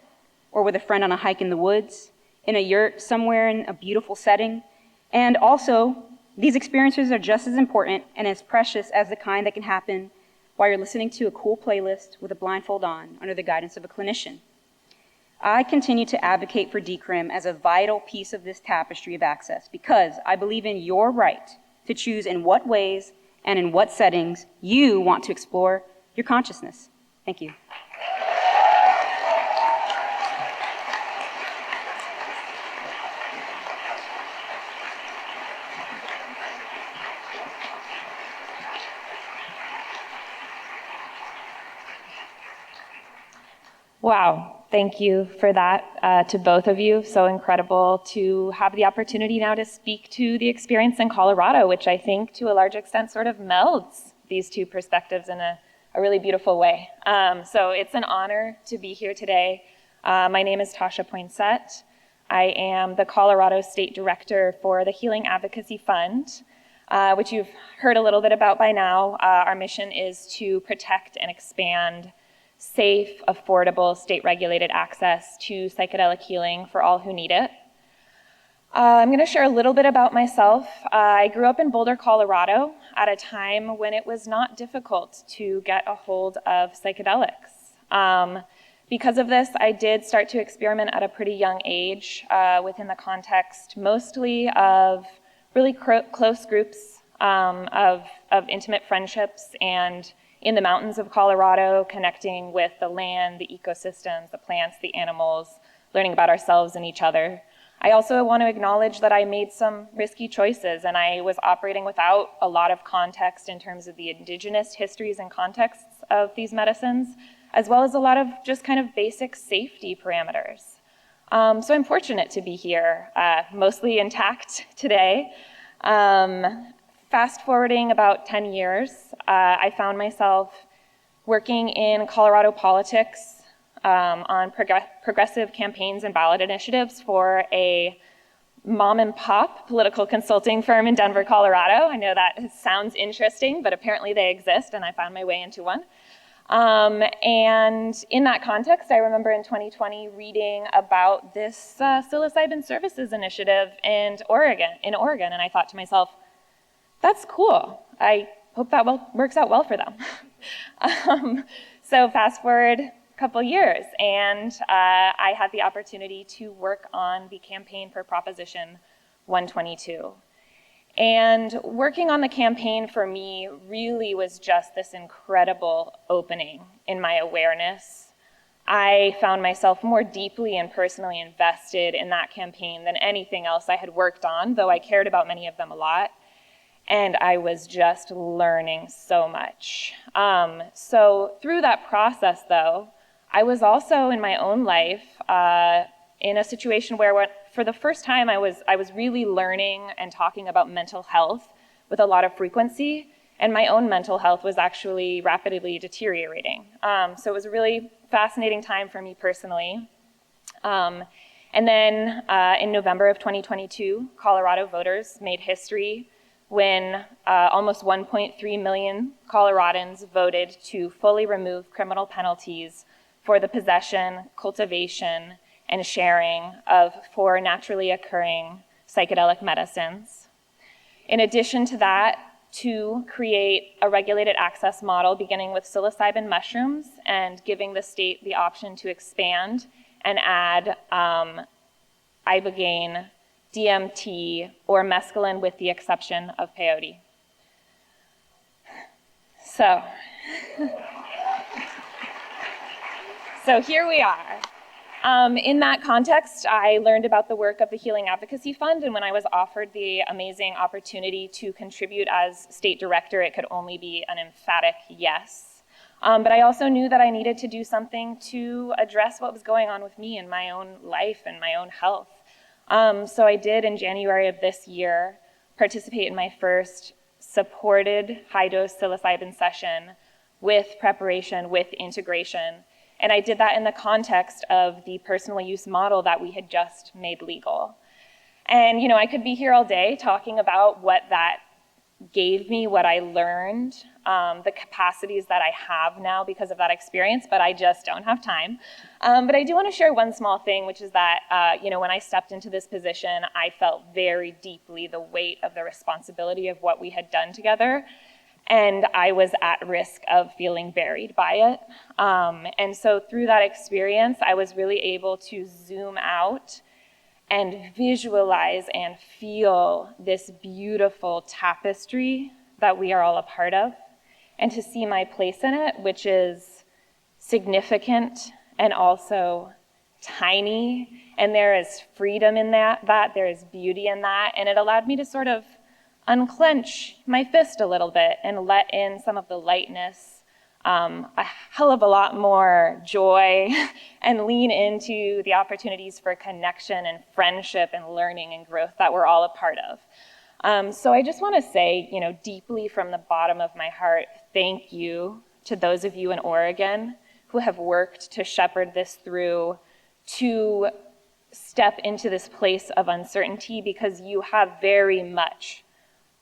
or with a friend on a hike in the woods, in a yurt somewhere in a beautiful setting. And also, these experiences are just as important and as precious as the kind that can happen while you're listening to a cool playlist with a blindfold on under the guidance of a clinician. I continue to advocate for decrim as a vital piece of this tapestry of access because I believe in your right to choose in what ways and in what settings you want to explore your consciousness. Thank you. Wow, thank you for that to both of you. So incredible to have the opportunity now to speak to the experience in Colorado, which I think to a large extent sort of melds these two perspectives in a really beautiful way. So it's an honor to be here today. My name is Natasia Poinsatte. I am the Colorado State Director for the Healing Advocacy Fund, which you've heard a little bit about by now. Our mission is to protect and expand safe, affordable, state-regulated access to psychedelic healing for all who need it. I'm going to share a little bit about myself. I grew up in Boulder, Colorado at a time when it was not difficult to get a hold of psychedelics. Because of this, I did start to experiment at a pretty young age within the context mostly of really close groups of intimate friendships and in the mountains of Colorado, connecting with the land, the ecosystems, the plants, the animals, learning about ourselves and each other. I also want to acknowledge that I made some risky choices and I was operating without a lot of context in terms of the indigenous histories and contexts of these medicines, as well as a lot of just kind of basic safety parameters. So I'm fortunate to be here, mostly intact today. Fast forwarding about 10 years, I found myself working in Colorado politics on progressive campaigns and ballot initiatives for a mom and pop political consulting firm in Denver, Colorado. I know that sounds interesting, but apparently they exist, and I found my way into one. And in that context, I remember in 2020 reading about this psilocybin services initiative in Oregon, and I thought to myself, that's cool. I hope that works out well for them. So fast forward a couple years, and I had the opportunity to work on the campaign for Proposition 122. And working on the campaign for me really was just this incredible opening in my awareness. I found myself more deeply and personally invested in that campaign than anything else I had worked on, though I cared about many of them a lot. And I was just learning so much. So through that process, though, I was also in my own life in a situation where for the first time I was really learning and talking about mental health with a lot of frequency, and my own mental health was actually rapidly deteriorating. So it was a really fascinating time for me personally. And then in November of 2022, Colorado voters made history when almost 1.3 million Coloradans voted to fully remove criminal penalties for the possession, cultivation, and sharing of 4 naturally occurring psychedelic medicines. In addition to that, to create a regulated access model beginning with psilocybin mushrooms and giving the state the option to expand and add ibogaine, DMT, or mescaline with the exception of peyote. So here we are. In that context, I learned about the work of the Healing Advocacy Fund, and when I was offered the amazing opportunity to contribute as state director, it could only be an emphatic yes. But I also knew that I needed to do something to address what was going on with me in my own life and my own health. So I did, in January of this year, participate in my first supported high-dose psilocybin session with preparation, with integration. And I did that in the context of the personal use model that we had just made legal. And, you know, I could be here all day talking about what that gave me, what I learned, the capacities that I have now because of that experience, but I just don't have time. But I do want to share one small thing, which is that, you know, when I stepped into this position, I felt very deeply the weight of the responsibility of what we had done together. And I was at risk of feeling buried by it. And so through that experience, I was really able to zoom out and visualize and feel this beautiful tapestry that we are all a part of, and to see my place in it, which is significant and also tiny. And there is freedom in that there is beauty in that. And it allowed me to sort of unclench my fist a little bit and let in some of the lightness, a hell of a lot more joy, and lean into the opportunities for connection and friendship and learning and growth that we're all a part of. So I just want to say, you know, deeply from the bottom of my heart, thank you to those of you in Oregon who have worked to shepherd this through, to step into this place of uncertainty, because you have very much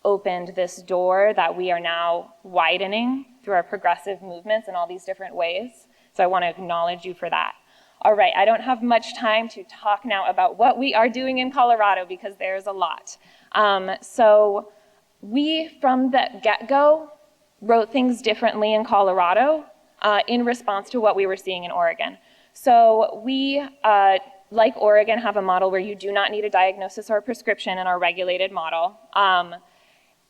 opened this door that we are now widening through our progressive movements in all these different ways. So I want to acknowledge you for that. All right, I don't have much time to talk now about what we are doing in Colorado because there's a lot. So we, from the get-go, wrote things differently in Colorado in response to what we were seeing in Oregon. So we, like Oregon, have a model where you do not need a diagnosis or a prescription in our regulated model.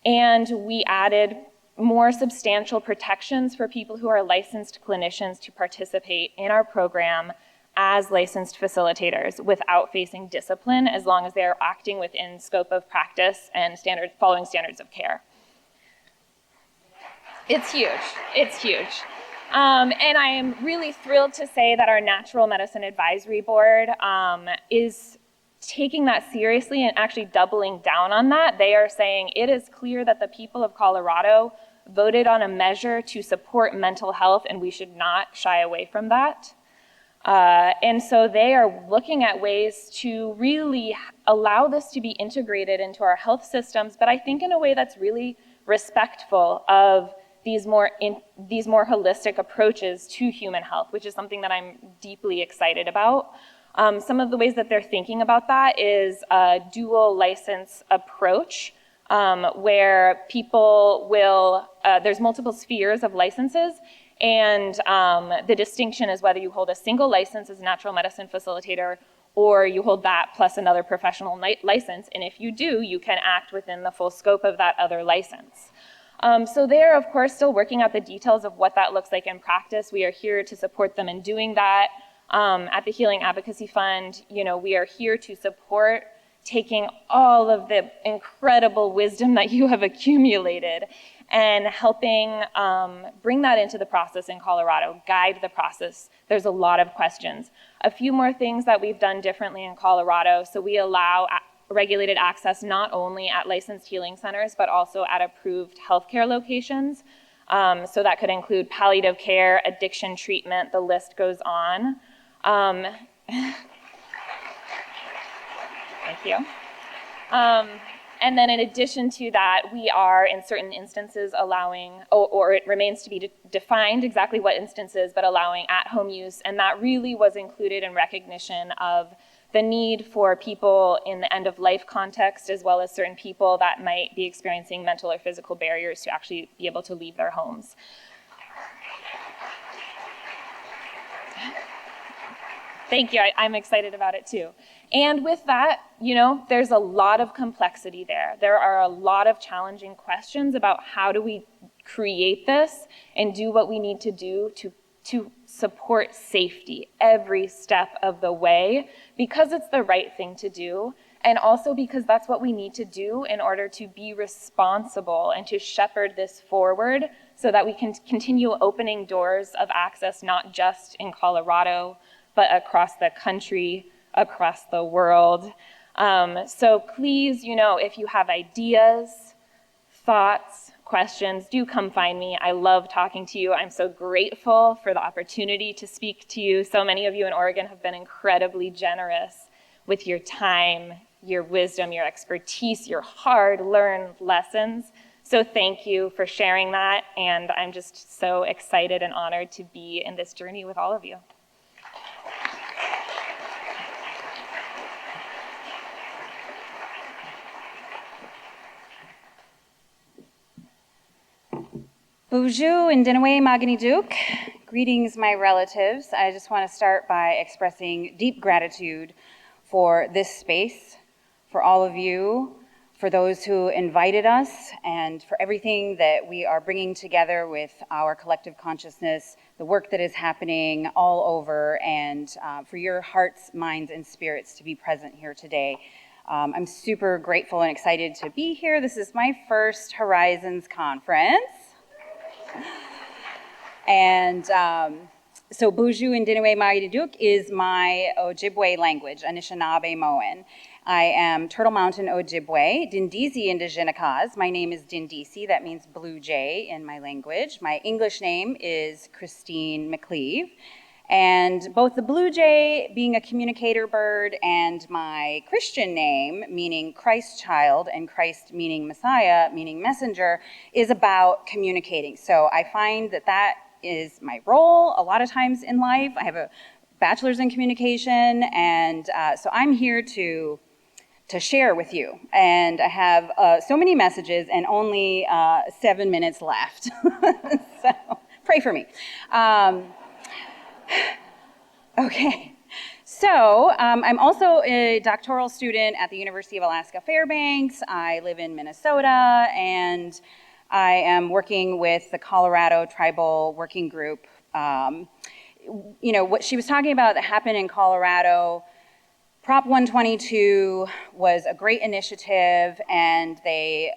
And we added more substantial protections for people who are licensed clinicians to participate in our program as licensed facilitators without facing discipline, as long as they are acting within scope of practice and following standards of care. It's huge, it's huge. And I am really thrilled to say that our Natural Medicine Advisory Board is taking that seriously and actually doubling down on that. They are saying it is clear that the people of Colorado voted on a measure to support mental health, and we should not shy away from that. And so they are looking at ways to really allow this to be integrated into our health systems, but I think in a way that's really respectful of these more holistic approaches to human health, which is something that I'm deeply excited about. Some of the ways that they're thinking about that is a dual license approach, where people will, there's multiple spheres of licenses, and the distinction is whether you hold a single license as a natural medicine facilitator or you hold that plus another professional license, and if you do, you can act within the full scope of that other license. So they're, of course, still working out the details of what that looks like in practice. We are here to support them in doing that. At the Healing Advocacy Fund, we are here to support taking all of the incredible wisdom that you have accumulated and helping bring that into the process in Colorado, guide the process. There's a lot of questions. A few more things that we've done differently in Colorado. So we allow regulated access not only at licensed healing centers, but also at approved healthcare locations. So that could include palliative care, addiction treatment, the list goes on. Thank you. And then in addition to that, we are in certain instances allowing, or it remains to be defined exactly what instances, but allowing at-home use. And that really was included in recognition of the need for people in the end-of-life context, as well as certain people that might be experiencing mental or physical barriers to actually be able to leave their homes. Thank you, I'm excited about it too. And with that, there's a lot of complexity there. There are a lot of challenging questions about how do we create this and do what we need to do to support safety every step of the way, because it's the right thing to do, and also because that's what we need to do in order to be responsible and to shepherd this forward so that we can continue opening doors of access, not just in Colorado, but across the country, across the world. So please, if you have ideas, thoughts, questions, do come find me. I love talking to you. I'm so grateful for the opportunity to speak to you. So many of you in Oregon have been incredibly generous with your time, your wisdom, your expertise, your hard-learned lessons. So thank you for sharing that, and I'm just so excited and honored to be in this journey with all of you. Bonjour and Dinaway Magani Duke. Greetings, my relatives. I just want to start by expressing deep gratitude for this space, for all of you, for those who invited us, and for everything that we are bringing together with our collective consciousness, the work that is happening all over, and for your hearts, minds, and spirits to be present here today. I'm super grateful and excited to be here. This is my first Horizons conference. And so Buju and Dinaway Magiduk is my Ojibwe language, Anishinaabe-Moan. I am Turtle Mountain Ojibwe, Diindiisi Indigenous. My name is Diindiisi, that means blue jay in my language. My English name is Christine McCleave. And both the blue jay being a communicator bird and my Christian name, meaning Christ child, and Christ meaning Messiah, meaning messenger, is about communicating. So I find that that is my role a lot of times in life. I have a bachelor's in communication, and so I'm here to share with you. And I have so many messages and only 7 minutes left. So pray for me. Okay, so I'm also a doctoral student at the University of Alaska Fairbanks. I live in Minnesota, and I am working with the Colorado Tribal Working Group. What she was talking about that happened in Colorado, Prop 122 was a great initiative, and they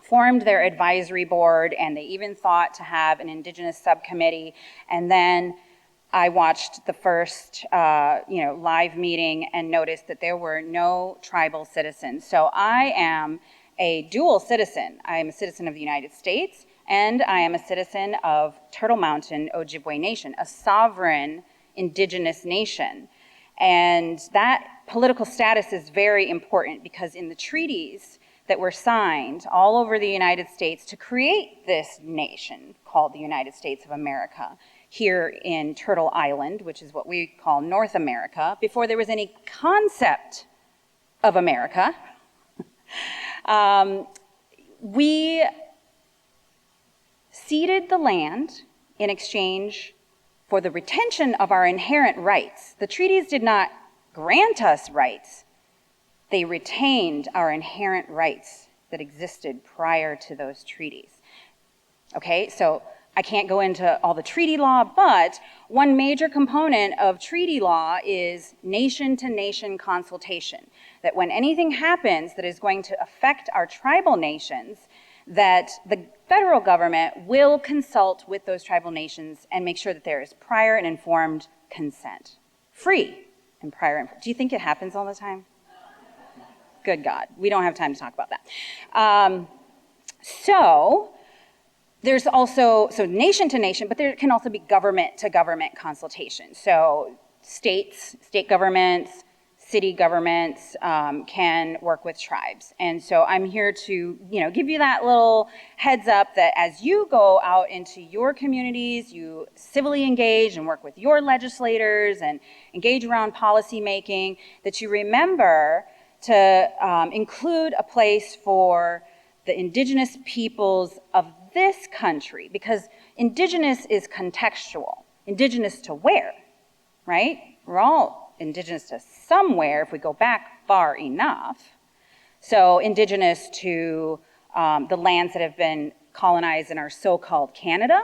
formed their advisory board, and they even thought to have an Indigenous subcommittee. And then I watched the first live meeting and noticed that there were no tribal citizens. So I am a dual citizen. I am a citizen of the United States, and I am a citizen of Turtle Mountain Ojibwe Nation, a sovereign Indigenous nation. And that political status is very important because in the treaties that were signed all over the United States to create this nation called the United States of America, here in Turtle Island, which is what we call North America, before there was any concept of America, we ceded the land in exchange for the retention of our inherent rights. The treaties did not grant us rights. They retained our inherent rights that existed prior to those treaties. Okay, so I can't go into all the treaty law, but one major component of treaty law is nation-to-nation consultation. That when anything happens that is going to affect our tribal nations, that the federal government will consult with those tribal nations and make sure that there is prior and informed consent. Free and prior. Do you think it happens all the time? Good God, we don't have time to talk about that. There's also, nation to nation, but there can also be government to government consultation. So state governments, city governments can work with tribes. And so I'm here to, give you that little heads up that as you go out into your communities, you civilly engage and work with your legislators and engage around policy making, that you remember to include a place for the indigenous peoples of this country, because indigenous is contextual. Indigenous to where, right? We're all indigenous to somewhere if we go back far enough. So indigenous to the lands that have been colonized and are so-called Canada,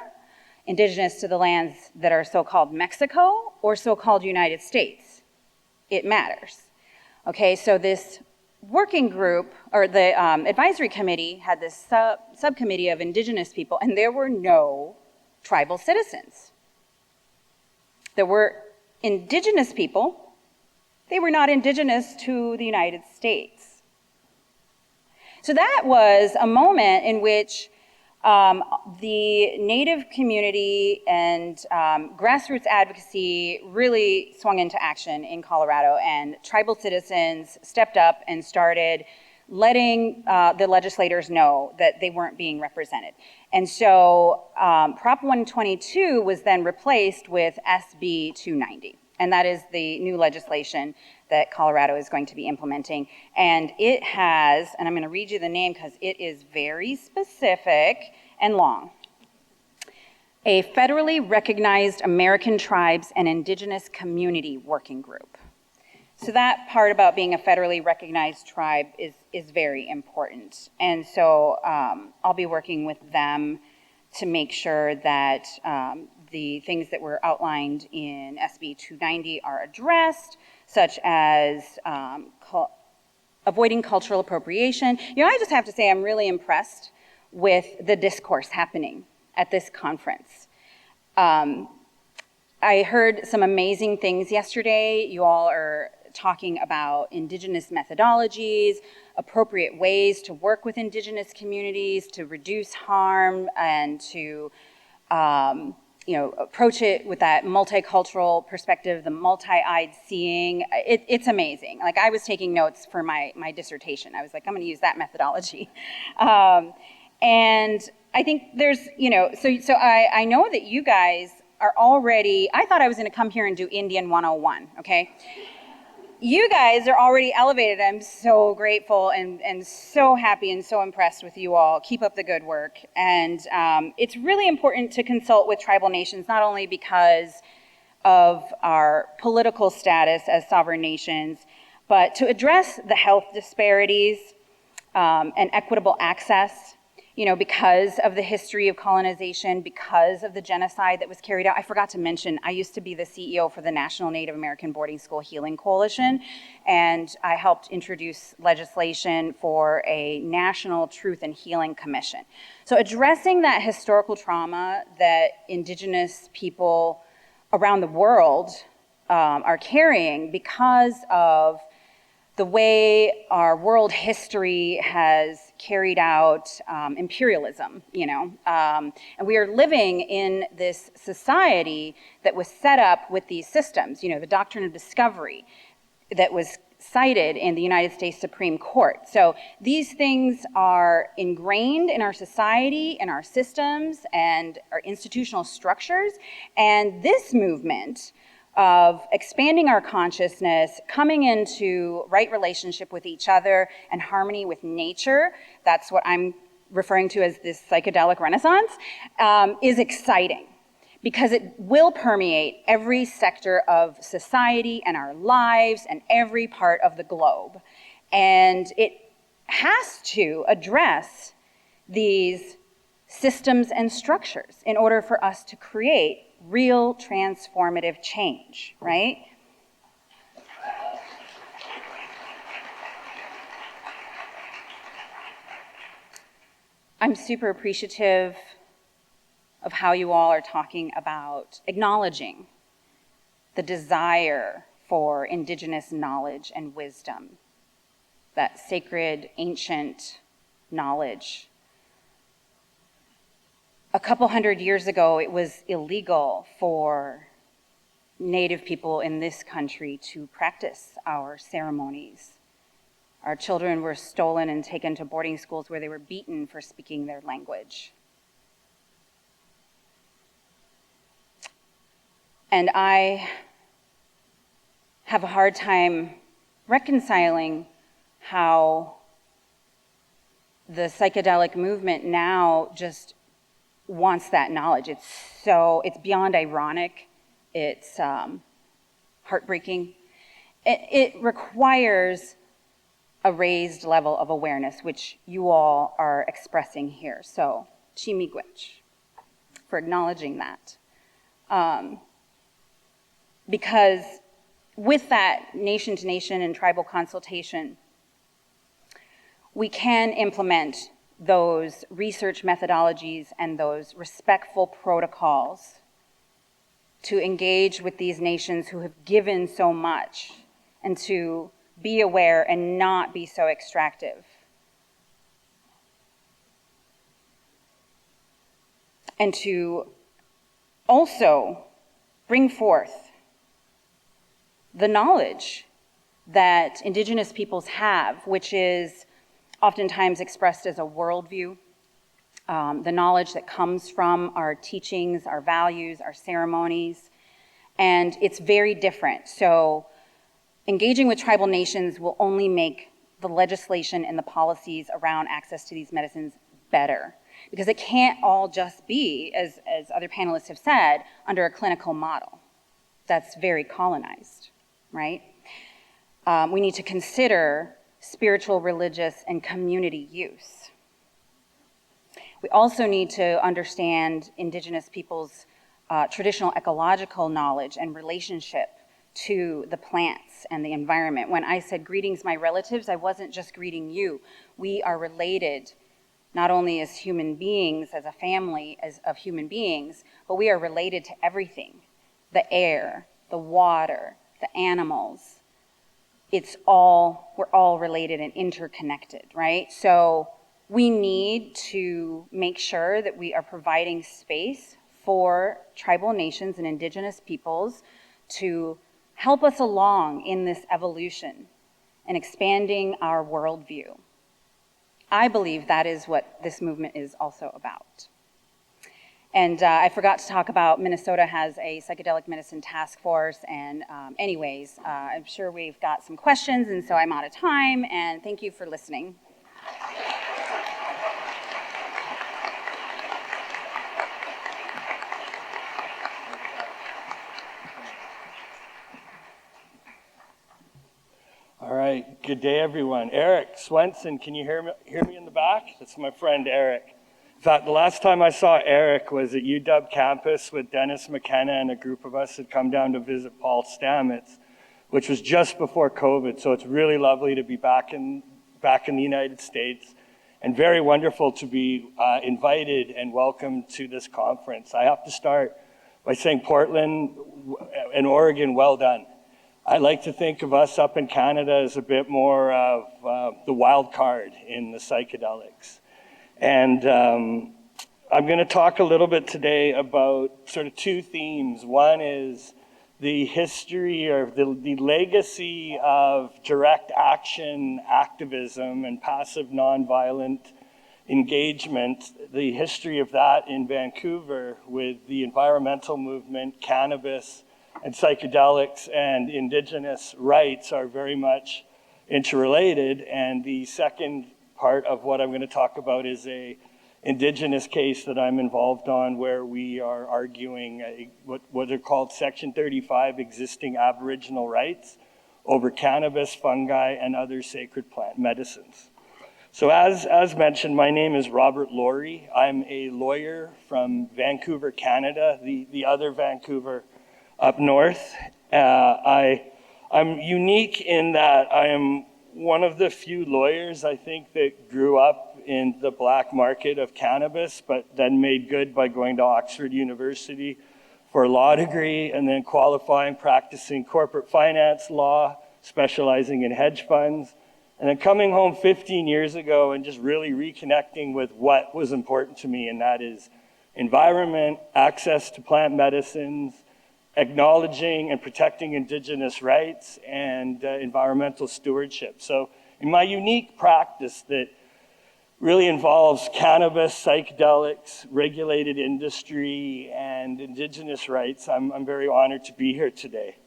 indigenous to the lands that are so-called Mexico or so-called United States. It matters. Okay, so this working group, or the advisory committee, had this subcommittee of indigenous people, and there were no tribal citizens. There were indigenous people. They were not indigenous to the United States. So that was a moment in which the Native community and grassroots advocacy really swung into action in Colorado, and tribal citizens stepped up and started letting the legislators know that they weren't being represented. And so Prop 122 was then replaced with SB 290. And that is the new legislation that Colorado is going to be implementing. And it has, and I'm going to read you the name because it is very specific and long. A federally recognized American Tribes and Indigenous Community Working Group. So that part about being a federally recognized tribe is very important. And so I'll be working with them to make sure that the things that were outlined in SB 290 are addressed, such as avoiding cultural appropriation. I just have to say I'm really impressed with the discourse happening at this conference. I heard some amazing things yesterday. You all are talking about indigenous methodologies, appropriate ways to work with indigenous communities, to reduce harm, and to approach it with that multicultural perspective, the multi-eyed seeing. It's amazing. Like, I was taking notes for my dissertation. I was like, I'm going to use that methodology. And I think there's, so I know that you guys are already, I thought I was going to come here and do Indian 101, okay? You guys are already elevated. I'm so grateful and so happy and so impressed with you all. Keep up the good work. And it's really important to consult with tribal nations, not only because of our political status as sovereign nations, but to address the health disparities and equitable access because of the history of colonization, because of the genocide that was carried out. I forgot to mention, I used to be the CEO for the National Native American Boarding School Healing Coalition, and I helped introduce legislation for a National Truth and Healing Commission. So addressing that historical trauma that Indigenous people around the world are carrying because of the way our world history has carried out imperialism, and we are living in this society that was set up with these systems, the doctrine of discovery that was cited in the United States Supreme Court. So these things are ingrained in our society, in our systems, and our institutional structures, and this movement of expanding our consciousness, coming into right relationship with each other and harmony with nature, that's what I'm referring to as this psychedelic renaissance, is exciting because it will permeate every sector of society and our lives and every part of the globe. And it has to address these systems and structures in order for us to create real transformative change, right? I'm super appreciative of how you all are talking about acknowledging the desire for Indigenous knowledge and wisdom, that sacred, ancient knowledge. A couple hundred years ago, it was illegal for Native people in this country to practice our ceremonies. Our children were stolen and taken to boarding schools where they were beaten for speaking their language. And I have a hard time reconciling how the psychedelic movement now just wants that knowledge. It's beyond ironic. It's heartbreaking. It requires a raised level of awareness, which you all are expressing here. So, Chimigwech, for acknowledging that. Because with that nation to nation and tribal consultation, we can implement those research methodologies and those respectful protocols to engage with these nations who have given so much and to be aware and not be so extractive. And to also bring forth the knowledge that Indigenous peoples have, which is oftentimes expressed as a worldview, the knowledge that comes from our teachings, our values, our ceremonies, and it's very different. So engaging with tribal nations will only make the legislation and the policies around access to these medicines better, because it can't all just be, as other panelists have said, under a clinical model. That's very colonized, right? We need to consider spiritual, religious, and community use. We also need to understand Indigenous peoples' traditional ecological knowledge and relationship to the plants and the environment. When I said greetings, my relatives, I wasn't just greeting you. We are related, not only as human beings, as a family of human beings, but we are related to everything. The air, the water, the animals. We're all related and interconnected, right? So we need to make sure that we are providing space for tribal nations and Indigenous peoples to help us along in this evolution and expanding our worldview. I believe that is what this movement is also about. And I forgot to talk about Minnesota has a psychedelic medicine task force, and anyways, I'm sure we've got some questions, and so I'm out of time, and thank you for listening. All right, good day, everyone. Eric Swenson, can you hear me in the back? That's my friend Eric. fact, the last time I saw Eric was at UW campus with Dennis McKenna and a group of us had come down to visit Paul Stamets, which was just before COVID. So it's really lovely to be back in the United States, and very wonderful to be invited and welcomed to this conference. I have to start by saying Portland and Oregon, well done. I like to think of us up in Canada as a bit more of the wild card in the psychedelics. And I'm going to talk a little bit today about sort of two themes. One is the history or the legacy of direct action activism and passive nonviolent engagement, the history of that in Vancouver with the environmental movement, cannabis, and psychedelics and Indigenous rights are very much interrelated. And the second part of what I'm going to talk about is a Indigenous case that I'm involved on, where we are arguing what are called Section 35 existing Aboriginal rights over cannabis, fungi, and other sacred plant medicines. So as mentioned, my name is Robert Laurie. I'm a lawyer from Vancouver, Canada, the other Vancouver up north. I'm unique in that I am one of the few lawyers, I think, that grew up in the black market of cannabis, but then made good by going to Oxford University for a law degree and then qualifying, practicing corporate finance law, specializing in hedge funds, and then coming home 15 years ago and just really reconnecting with what was important to me, and that is environment, access to plant medicines, acknowledging and protecting Indigenous rights, and environmental stewardship. So in my unique practice that really involves cannabis, psychedelics, regulated industry, and Indigenous rights, I'm very honored to be here today.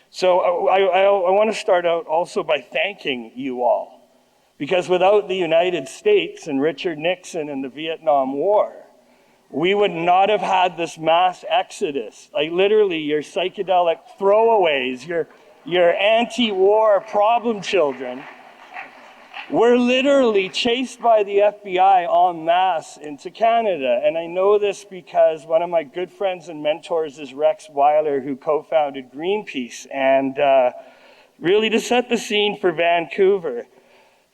So I want to start out also by thanking you all, because without the United States and Richard Nixon and the Vietnam War, we would not have had this mass exodus. Like literally your psychedelic throwaways, your anti-war problem children were literally chased by the FBI en masse into Canada. And I know this because one of my good friends and mentors is Rex Weiler, who co-founded Greenpeace. And really to set the scene for Vancouver,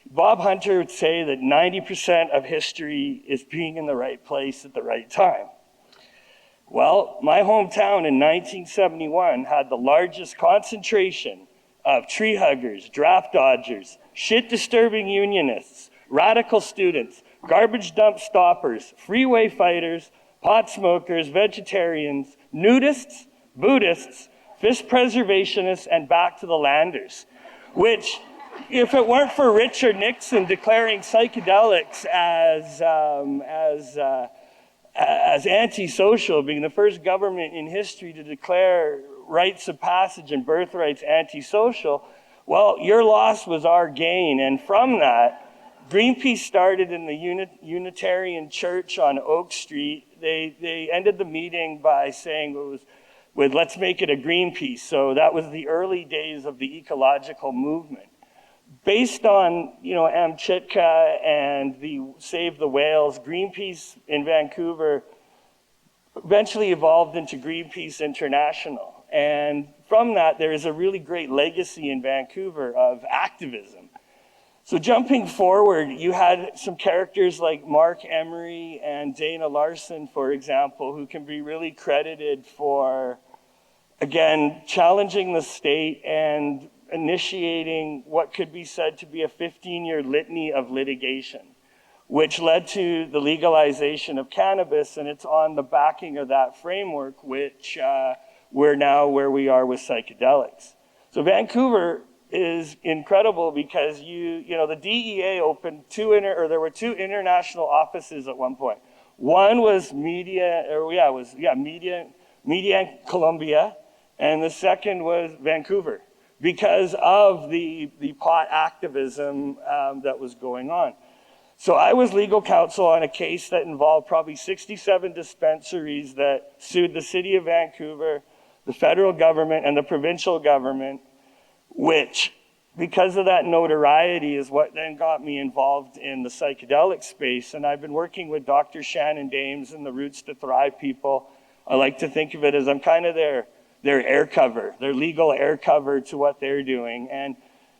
Bob Hunter would say that 90% of history is being in the right place at the right time. Well, my hometown in 1971 had the largest concentration of tree huggers, draft dodgers, shit-disturbing unionists, radical students, garbage dump stoppers, freeway fighters, pot smokers, vegetarians, nudists, Buddhists, fish preservationists, and back to the landers, which, if it weren't for Richard Nixon declaring psychedelics as antisocial, being the first government in history to declare rites of passage and birthrights antisocial, well, your loss was our gain. And from that, Greenpeace started in the Unitarian Church on Oak Street. They ended the meeting by saying it was with let's make it a Greenpeace. So that was the early days of the ecological movement. Based on, Amchitka and the Save the Whales, Greenpeace in Vancouver eventually evolved into Greenpeace International. And from that, there is a really great legacy in Vancouver of activism. So jumping forward, you had some characters like Mark Emery and Dana Larson, for example, who can be really credited for, again, challenging the state and initiating what could be said to be a 15-year litany of litigation, which led to the legalization of cannabis. And it's on the backing of that framework which we're now where we are with psychedelics. So Vancouver is incredible because the DEA opened there were two international offices at one point. One was Media Columbia, and the second was Vancouver, because of the pot activism that was going on. So I was legal counsel on a case that involved probably 67 dispensaries that sued the city of Vancouver, the federal government, and the provincial government, which because of that notoriety is what then got me involved in the psychedelic space. And I've been working with Dr. Shannon Dames and the Roots to Thrive people. I like to think of it as I'm kind of their air cover, their legal air cover to what they're doing. And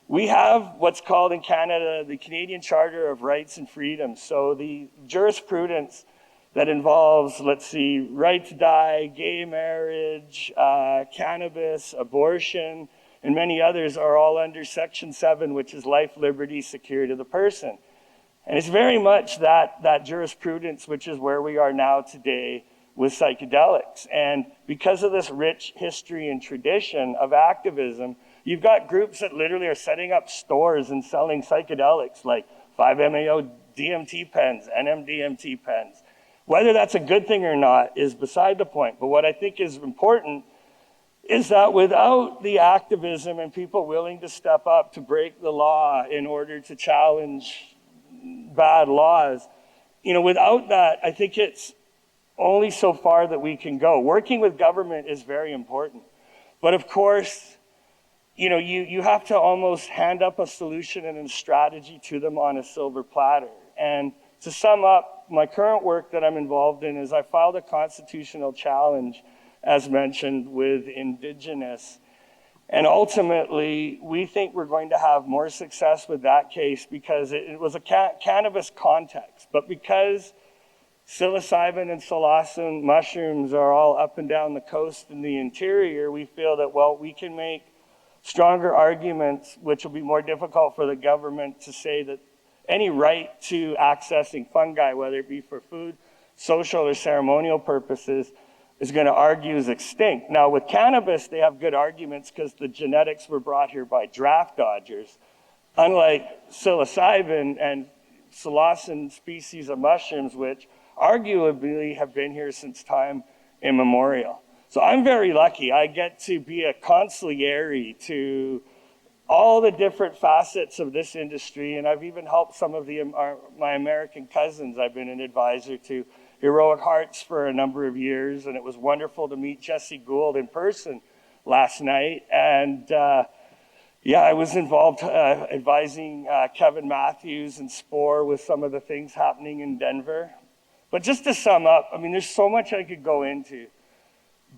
we have what's called in Canada the Canadian Charter of Rights and Freedoms. So the jurisprudence that involves, let's see, right to die, gay marriage, cannabis, abortion, and many others are all under Section 7, which is life, liberty, security of the person. And it's very much that jurisprudence, which is where we are now today with psychedelics. And because of this rich history and tradition of activism, you've got groups that literally are setting up stores and selling psychedelics like 5-MeO DMT pens, NMDMT pens. Whether that's a good thing or not is beside the point. But what I think is important is that without the activism and people willing to step up to break the law in order to challenge bad laws, without that, I think it's only so far that we can go. Working with government is very important. But of course, you have to almost hand up a solution and a strategy to them on a silver platter. And to sum up, my current work that I'm involved in is I filed a constitutional challenge, as mentioned, with Indigenous. And ultimately, we think we're going to have more success with that case because it was a cannabis context. But because psilocybin and psilocin mushrooms are all up and down the coast in the interior, we feel that, we can make stronger arguments, which will be more difficult for the government to say that any right to accessing fungi, whether it be for food, social, or ceremonial purposes, is going to argue is extinct. Now, with cannabis, they have good arguments because the genetics were brought here by draft dodgers. Unlike psilocybin and psilocin species of mushrooms, which arguably have been here since time immemorial. So I'm very lucky. I get to be a consigliere to all the different facets of this industry, and I've even helped some of my American cousins. I've been an advisor to Heroic Hearts for a number of years, and it was wonderful to meet Jesse Gould in person last night. And I was involved advising Kevin Matthews and Spore with some of the things happening in Denver. But just to sum up, there's so much I could go into.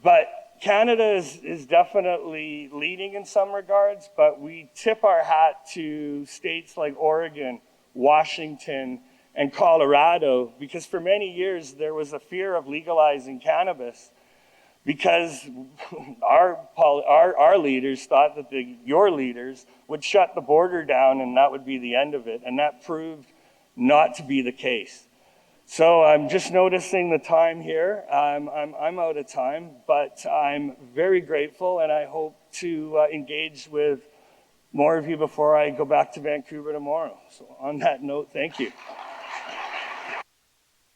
But Canada is definitely leading in some regards, but we tip our hat to states like Oregon, Washington, and Colorado, because for many years there was a fear of legalizing cannabis because our leaders thought that your leaders would shut the border down and that would be the end of it, and that proved not to be the case. So I'm just noticing the time here. I'm out of time, but I'm very grateful, and I hope to engage with more of you before I go back to Vancouver tomorrow. So on that note, thank you.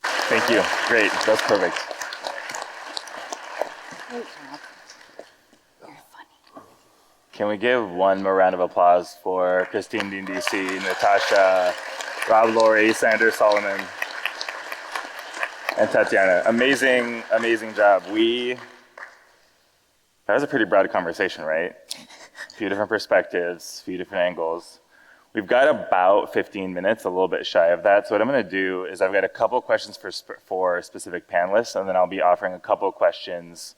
Thank you. Great. That's perfect. Great job. You're funny. Can we give one more round of applause for Christine Diindiisi, Natasia, Rob, Laurie, Sanders, Salomon, and Tatiana? Amazing, amazing job. That was a pretty broad conversation, right? A few different perspectives, a few different angles. We've got about 15 minutes, a little bit shy of that. So what I'm going to do is I've got a couple questions for specific panelists, and then I'll be offering a couple questions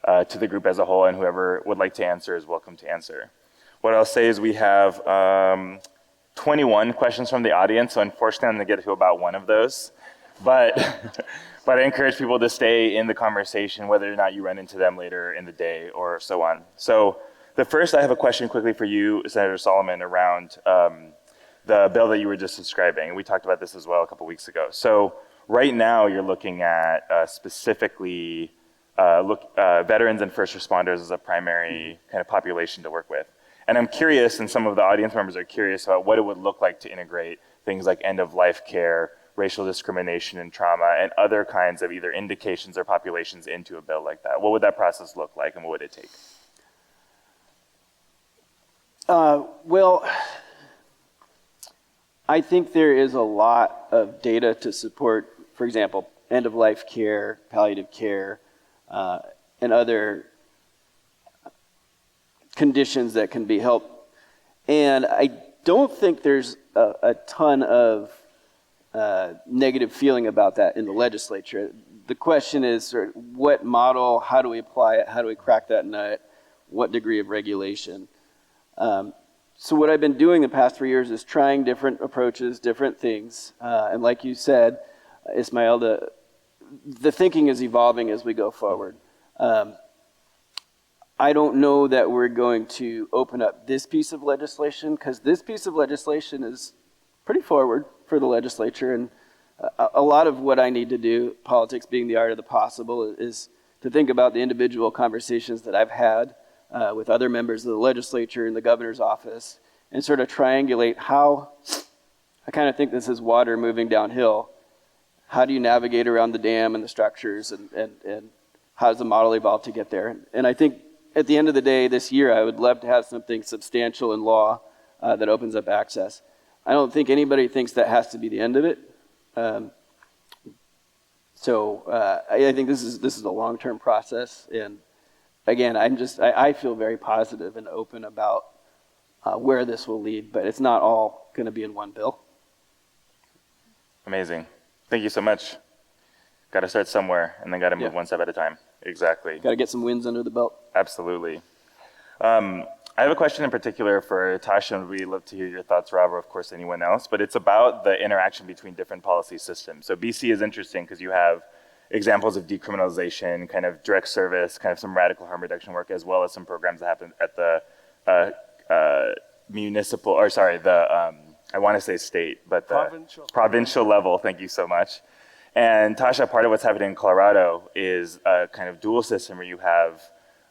to the group as a whole, and whoever would like to answer is welcome to answer. What I'll say is we have 21 questions from the audience, so unfortunately I'm going to get to about one of those. But I encourage people to stay in the conversation, whether or not you run into them later in the day or so on. So the first, I have a question quickly for you, Senator Salomon, around the bill that you were just describing. We talked about this as well a couple weeks ago. So right now you're looking at specifically veterans and first responders as a primary kind of population to work with. And I'm curious, and some of the audience members are curious about what it would look like to integrate things like end-of-life care, racial discrimination and trauma, and other kinds of either indications or populations into a bill like that. What would that process look like, and what would it take? Well, I think there is a lot of data to support, for example, end-of-life care, palliative care, and other conditions that can be helped And I don't think there's a ton of negative feeling about that in the legislature. The question is sort of what model, how do we apply it, how do we crack that nut, what degree of regulation? So what I've been doing the past 3 years is trying different approaches, different things. And like you said, Ismail, the thinking is evolving as we go forward. I don't know that we're going to open up this piece of legislation, because this piece of legislation is pretty forward for the legislature. And a lot of what I need to do, politics being the art of the possible, is to think about the individual conversations that I've had with other members of the legislature in the governor's office, and sort of triangulate how, I kind of think this is water moving downhill. How do you navigate around the dam and the structures, and how does the model evolve to get there? And I think at the end of the day this year, I would love to have something substantial in law that opens up access. I don't think anybody thinks that has to be the end of it. I think this is a long-term process. And again, I feel very positive and open about where this will lead, but it's not all going to be in one bill. Amazing. Thank you so much. Got to start somewhere, and then got to move one step at a time. Exactly. Got to get some wins under the belt. Absolutely. I have a question in particular for Tasha, and we'd love to hear your thoughts, Rob, or of course anyone else, but it's about the interaction between different policy systems. So BC is interesting because you have examples of decriminalization, kind of direct service, kind of some radical harm reduction work, as well as some programs that happen at the I want to say state, but the provincial level. Thank you so much. And Tasha, part of what's happening in Colorado is a kind of dual system where you have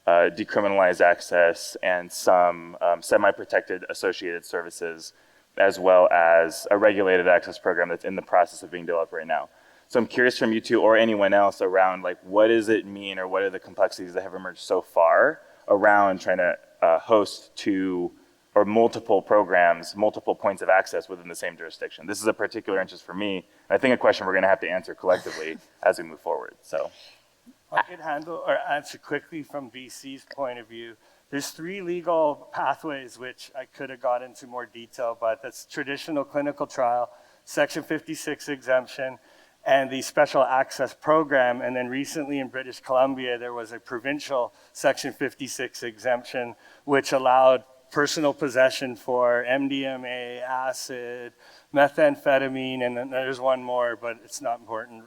decriminalized access and some semi-protected associated services, as well as a regulated access program that's in the process of being developed right now. So I'm curious from you two or anyone else around, like, what does it mean, or what are the complexities that have emerged so far around trying to host two or multiple programs, multiple points of access within the same jurisdiction? This is a particular interest for me. I think a question we're going to have to answer collectively as we move forward. So I could handle or answer quickly from BC's point of view. There's 3 legal pathways, which I could have got into more detail, but that's traditional clinical trial, Section 56 exemption, and the special access program. And then recently in British Columbia, there was a provincial Section 56 exemption, which allowed personal possession for MDMA, acid, methamphetamine, and then there's one more, but it's not important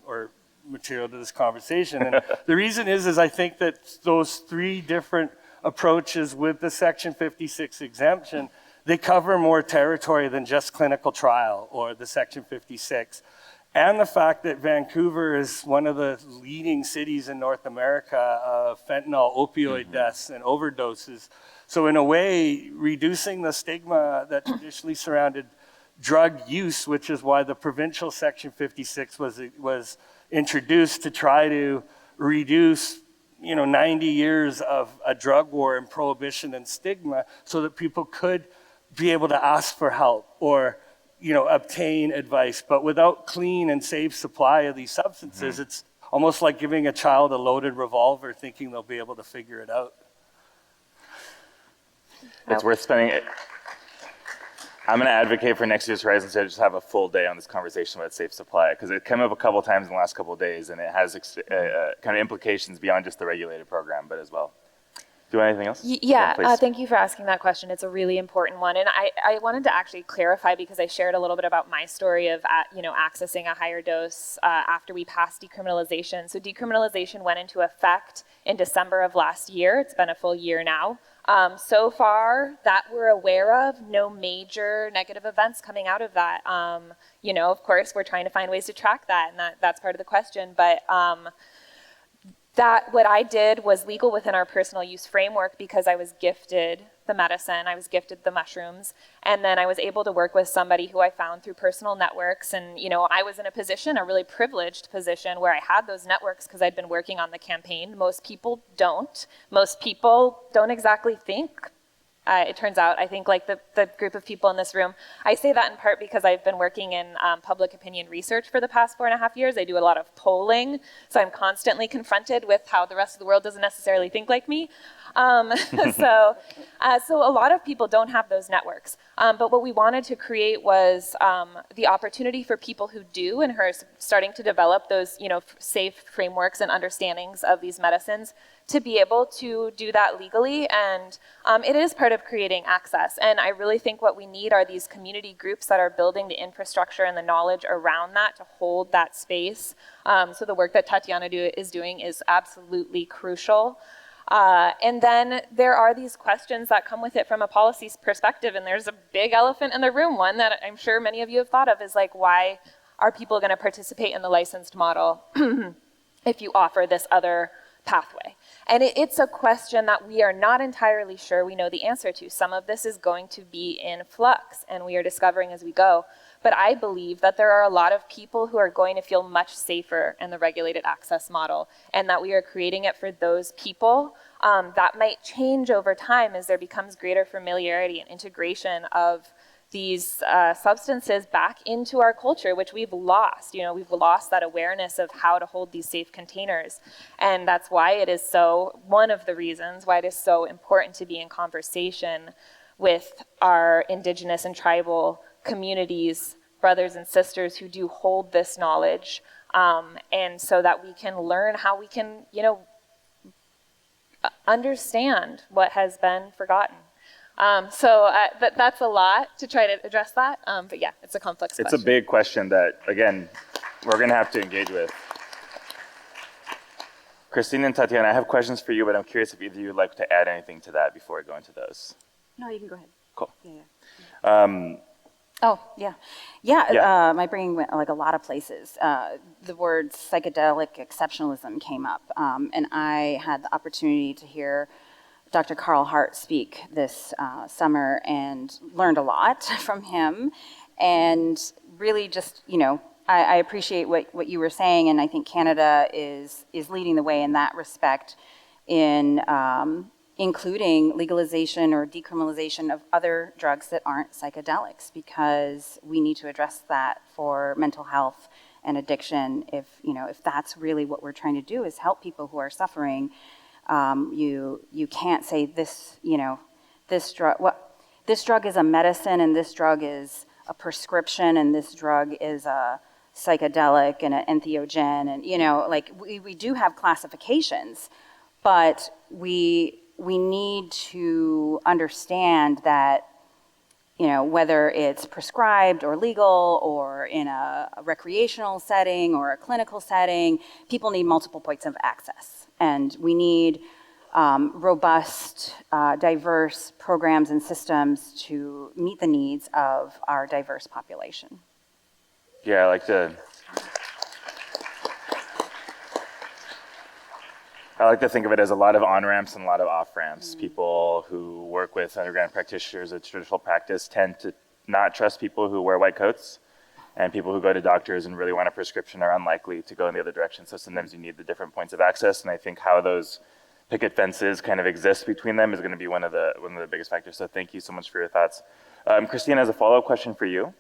or material to this conversation. And the reason is I think that those 3 different approaches with the Section 56 exemption, they cover more territory than just clinical trial or the Section 56. And the fact that Vancouver is one of the leading cities in North America of fentanyl, opioid deaths, and overdoses. So in a way, reducing the stigma that traditionally surrounded drug use, which is why the provincial Section 56 was introduced to try to reduce 90 years of a drug war and prohibition and stigma, so that people could be able to ask for help or obtain advice. But without clean and safe supply of these substances, it's almost like giving a child a loaded revolver thinking they'll be able to figure it out. it's worth spending it. I'm going to advocate for next year's Horizon to just have a full day on this conversation about safe supply, because it came up a couple times in the last couple of days, and it has kind of implications beyond just the regulated program, but as well. Do you want anything else? Yeah, thank you for asking that question. It's a really important one. And I wanted to actually clarify, because I shared a little bit about my story of accessing a higher dose after we passed decriminalization. So decriminalization went into effect in December of last year. It's been a full year now. So far, that we're aware of, no major negative events coming out of that. Of course, we're trying to find ways to track that, and that's part of the question. But that what I did was legal within our personal use framework, because I was gifted the medicine, I was gifted the mushrooms, and then I was able to work with somebody who I found through personal networks. And I was in a really privileged position where I had those networks because I'd been working on the campaign. Most people don't. Most people don't exactly think. It turns out, I think, like the group of people in this room, I say that in part because I've been working in public opinion research for the past 4.5 years. I do a lot of polling, so I'm constantly confronted with how the rest of the world doesn't necessarily think like me. So a lot of people don't have those networks. But what we wanted to create was the opportunity for people who do and who are starting to develop those, safe frameworks and understandings of these medicines to be able to do that legally. And it is part of creating access. And I really think what we need are these community groups that are building the infrastructure and the knowledge around that to hold that space. So the work that Tatiana is doing is absolutely crucial. And then there are these questions that come with it from a policy perspective, and there's a big elephant in the room. One that I'm sure many of you have thought of is like, why are people going to participate in the licensed model if you offer this other pathway? And it's a question that we are not entirely sure we know the answer to. Some of this is going to be in flux, and we are discovering as we go. But I believe that there are a lot of people who are going to feel much safer in the regulated access model, and that we are creating it for those people. That might change over time as there becomes greater familiarity and integration of these substances back into our culture, which we've lost. We've lost that awareness of how to hold these safe containers. And that's why it is one of the reasons why it is so important to be in conversation with our Indigenous and tribal communities, brothers and sisters who do hold this knowledge, and so that we can learn how we can, understand what has been forgotten. That's a lot to try to address that, but yeah, it's a complex question. It's a big question that, again, we're going to have to engage with. Christine and Tatiana, I have questions for you, but I'm curious if either of you would like to add anything to that before I go into those. No, you can go ahead. Cool. Yeah. Oh, yeah. Yeah. My brain went like a lot of places. The word psychedelic exceptionalism came up, and I had the opportunity to hear Dr. Carl Hart speak this summer and learned a lot from him. And really just, I appreciate what you were saying, and I think Canada is leading the way in that respect in including legalization or decriminalization of other drugs that aren't psychedelics, because we need to address that for mental health and addiction. If that's really what we're trying to do, is help people who are suffering. You can't say this drug is a medicine, and this drug is a prescription, and this drug is a psychedelic and an entheogen, and we do have classifications, but we need to understand that whether it's prescribed or legal or in a recreational setting or a clinical setting, people need multiple points of access. And we need robust, diverse programs and systems to meet the needs of our diverse population. Yeah, I like to think of it as a lot of on-ramps and a lot of off-ramps. Mm-hmm. People who work with underground practitioners of traditional practice tend to not trust people who wear white coats, and people who go to doctors and really want a prescription are unlikely to go in the other direction. So sometimes you need the different points of access, and I think how those picket fences kind of exist between them is going to be one of the biggest factors. So thank you so much for your thoughts. Christine has a follow-up question for you.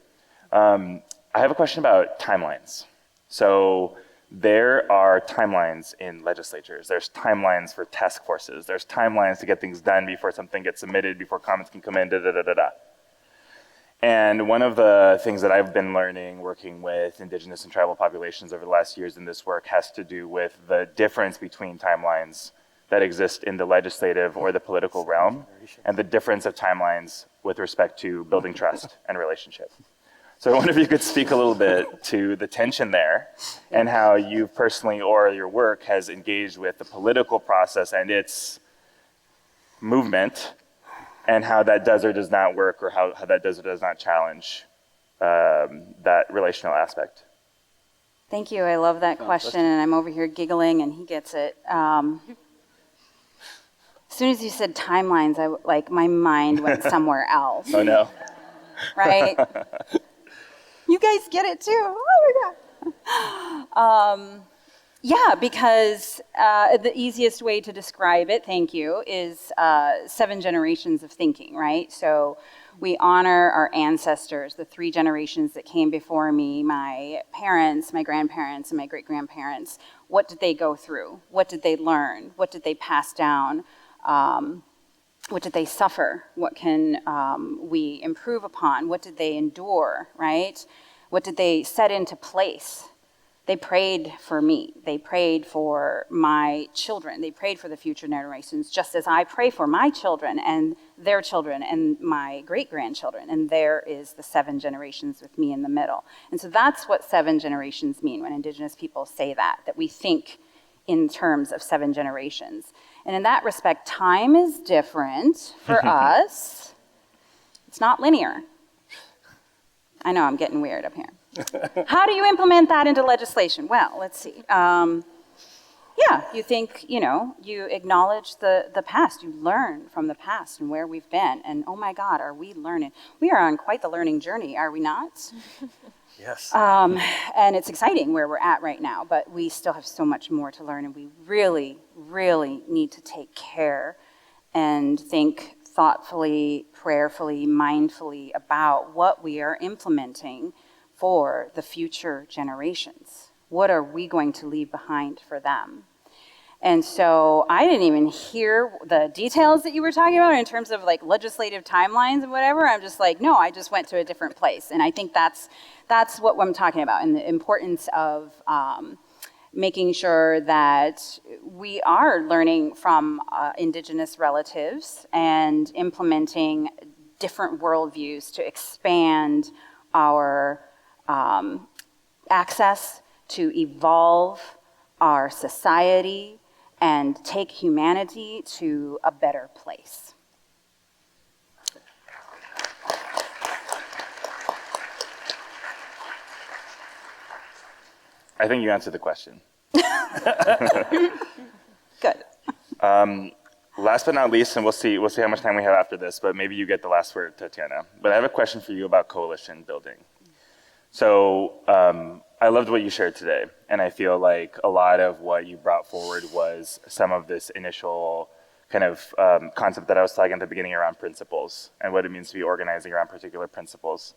I have a question about timelines. So there are timelines in legislatures. There's timelines for task forces. There's timelines to get things done before something gets submitted, before comments can come in, da-da-da-da-da. And one of the things that I've been learning working with Indigenous and tribal populations over the last years in this work has to do with the difference between timelines that exist in the legislative or the political realm and the difference of timelines with respect to building trust and relationship. So I wonder if you could speak a little bit to the tension there and how you personally or your work has engaged with the political process and its movement, and how that does or does not work, or how that does or does not challenge that relational aspect. Thank you. I love that question, and I'm over here giggling, and he gets it. As soon as you said timelines, my mind went somewhere else. Oh no. Right? You guys get it too. Oh my God. Yeah, because the easiest way to describe it, thank you, is 7 generations of thinking, right? So we honor our ancestors, the 3 generations that came before me, my parents, my grandparents, and my great-grandparents. What did they go through? What did they learn? What did they pass down? what did they suffer? What can we improve upon? What did they endure, right? What did they set into place? They prayed for me. They prayed for my children. They prayed for the future generations, just as I pray for my children and their children and my great-grandchildren. And there is the 7 generations with me in the middle. And so that's what 7 generations mean when Indigenous people say that we think in terms of 7 generations. And in that respect, time is different for us. It's not linear. I know I'm getting weird up here. How do you implement that into legislation? Well, let's see. You think, you acknowledge the past. You learn from the past and where we've been. And oh my God, are we learning? We are on quite the learning journey, are we not? Yes. And it's exciting where we're at right now, but we still have so much more to learn, and we really, really need to take care and think thoughtfully, prayerfully, mindfully about what we are implementing for the future generations. What are we going to leave behind for them? And so I didn't even hear the details that you were talking about in terms of like legislative timelines and whatever. I'm just like, no, I just went to a different place. And I think that's what I'm talking about, and the importance of making sure that we are learning from Indigenous relatives and implementing different worldviews to expand our access, to evolve our society, and take humanity to a better place. I think you answered the question. Good. Last but not least, and we'll see how much time we have after this, but maybe you get the last word, Tatiana. But I have a question for you about coalition building. So I loved what you shared today, and I feel like a lot of what you brought forward was some of this initial kind of concept that I was talking at the beginning around principles and what it means to be organizing around particular principles.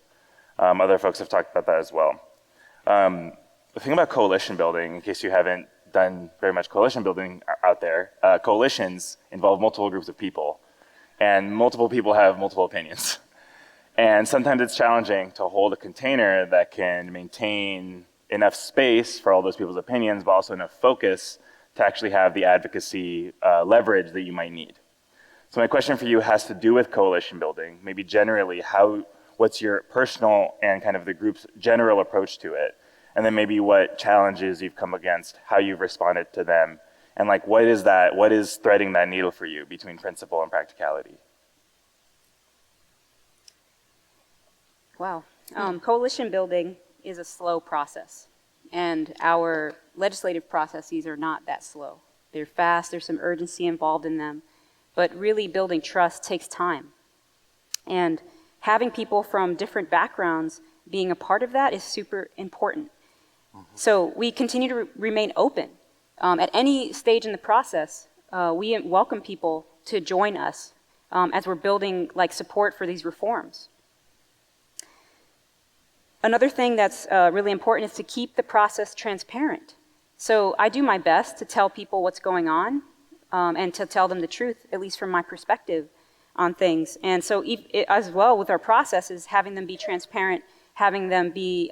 Other folks have talked about that as well. The thing about coalition building, in case you haven't done very much coalition building out there, coalitions involve multiple groups of people, and multiple people have multiple opinions. And sometimes it's challenging to hold a container that can maintain enough space for all those people's opinions, but also enough focus to actually have the advocacy leverage that you might need. So my question for you has to do with coalition building, maybe generally, what's your personal and kind of the group's general approach to it? And then maybe what challenges you've come against, how you've responded to them, and like what is threading that needle for you between principle and practicality? Wow. Coalition building is a slow process, and our legislative processes are not that slow. They're fast, there's some urgency involved in them, but really building trust takes time. And having people from different backgrounds being a part of that is super important. So we continue to remain open. At any stage in the process, we welcome people to join us as we're building like support for these reforms. Another thing that's really important is to keep the process transparent. So I do my best to tell people what's going on and to tell them the truth, at least from my perspective on things. And so as well with our processes, having them be transparent, having them be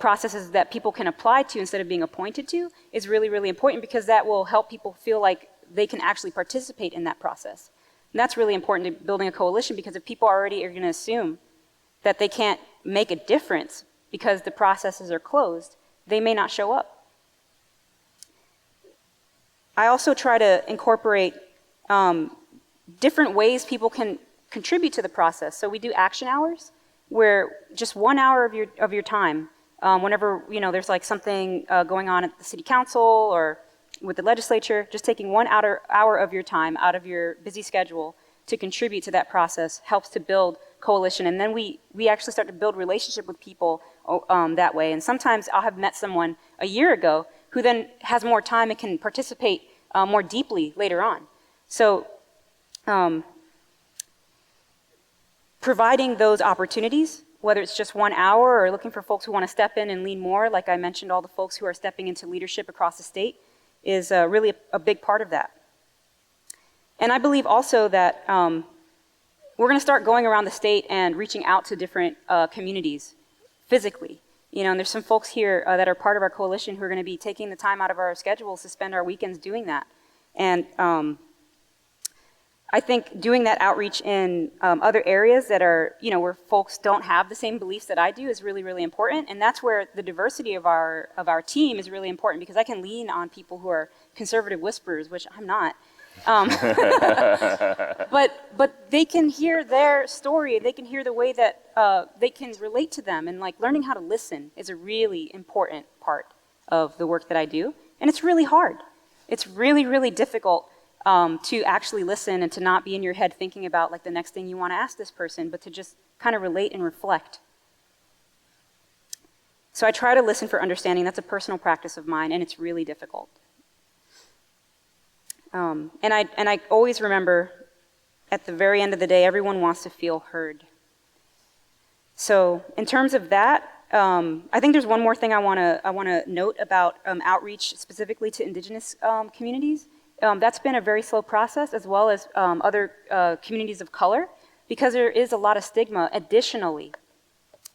processes that people can apply to instead of being appointed to is really, really important, because that will help people feel like they can actually participate in that process. And that's really important to building a coalition, because if people already are going to assume that they can't make a difference because the processes are closed, they may not show up. I also try to incorporate different ways people can contribute to the process. So we do action hours, where just 1 hour of your time, whenever there's like something going on at the city council or with the legislature, just taking 1 hour of your time out of your busy schedule to contribute to that process helps to build coalition. And then we actually start to build relationship with people that way. And sometimes I'll have met someone a year ago who then has more time and can participate more deeply later on. So providing those opportunities, whether it's just 1 hour or looking for folks who want to step in and lean more, like I mentioned, all the folks who are stepping into leadership across the state, is really a big part of that. And I believe also that we're going to start going around the state and reaching out to different communities physically. You know, and there's some folks here that are part of our coalition who are going to be taking the time out of our schedules to spend our weekends doing that. And I think doing that outreach in other areas that are, you know, where folks don't have the same beliefs that I do is really, really important. And that's where the diversity of our team is really important, because I can lean on people who are conservative whisperers, which I'm not. But they can hear their story. They can hear the way that they can relate to them. And like learning how to listen is a really important part of the work that I do. And it's really hard. It's really, really difficult to actually listen and to not be in your head thinking about like the next thing you want to ask this person, but to just kind of relate and reflect. So I try to listen for understanding. That's a personal practice of mine, and it's really difficult. And I always remember at the very end of the day, everyone wants to feel heard. So in terms of that, I think there's one more thing I want to note about outreach specifically to indigenous communities. That's been a very slow process, as well as other communities of color, because there is a lot of stigma additionally.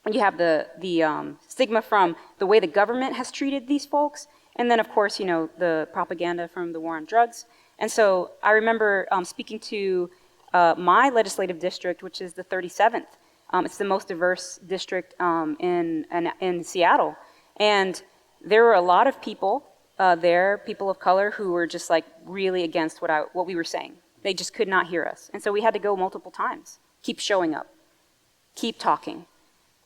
You have the stigma from the way the government has treated these folks, and then of course, you know, the propaganda from the war on drugs. And so I remember speaking to my legislative district, which is the 37th. It's the most diverse district in Seattle. And there were a lot of people there, people of color, who were just like really against what we were saying. They just could not hear us. And so we had to go multiple times, keep showing up, keep talking,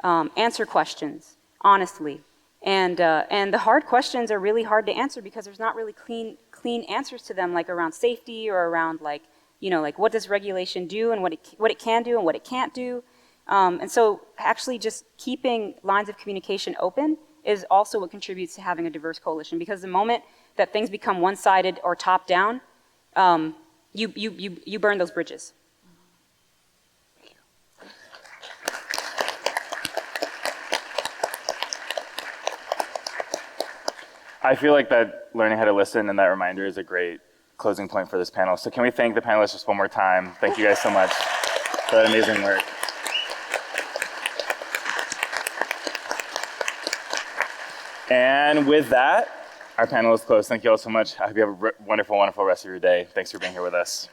answer questions honestly. And the hard questions are really hard to answer because there's not really clean answers to them, like around safety or around like, you know, like what does regulation do and what it can do and what it can't do. And so actually just keeping lines of communication open is also what contributes to having a diverse coalition, because the moment that things become one-sided or top-down, you burn those bridges. I feel like that learning how to listen and that reminder is a great closing point for this panel. So can we thank the panelists just one more time? Thank you guys so much for that amazing work. And with that, our panel is closed. Thank you all so much. I hope you have a wonderful, wonderful rest of your day. Thanks for being here with us.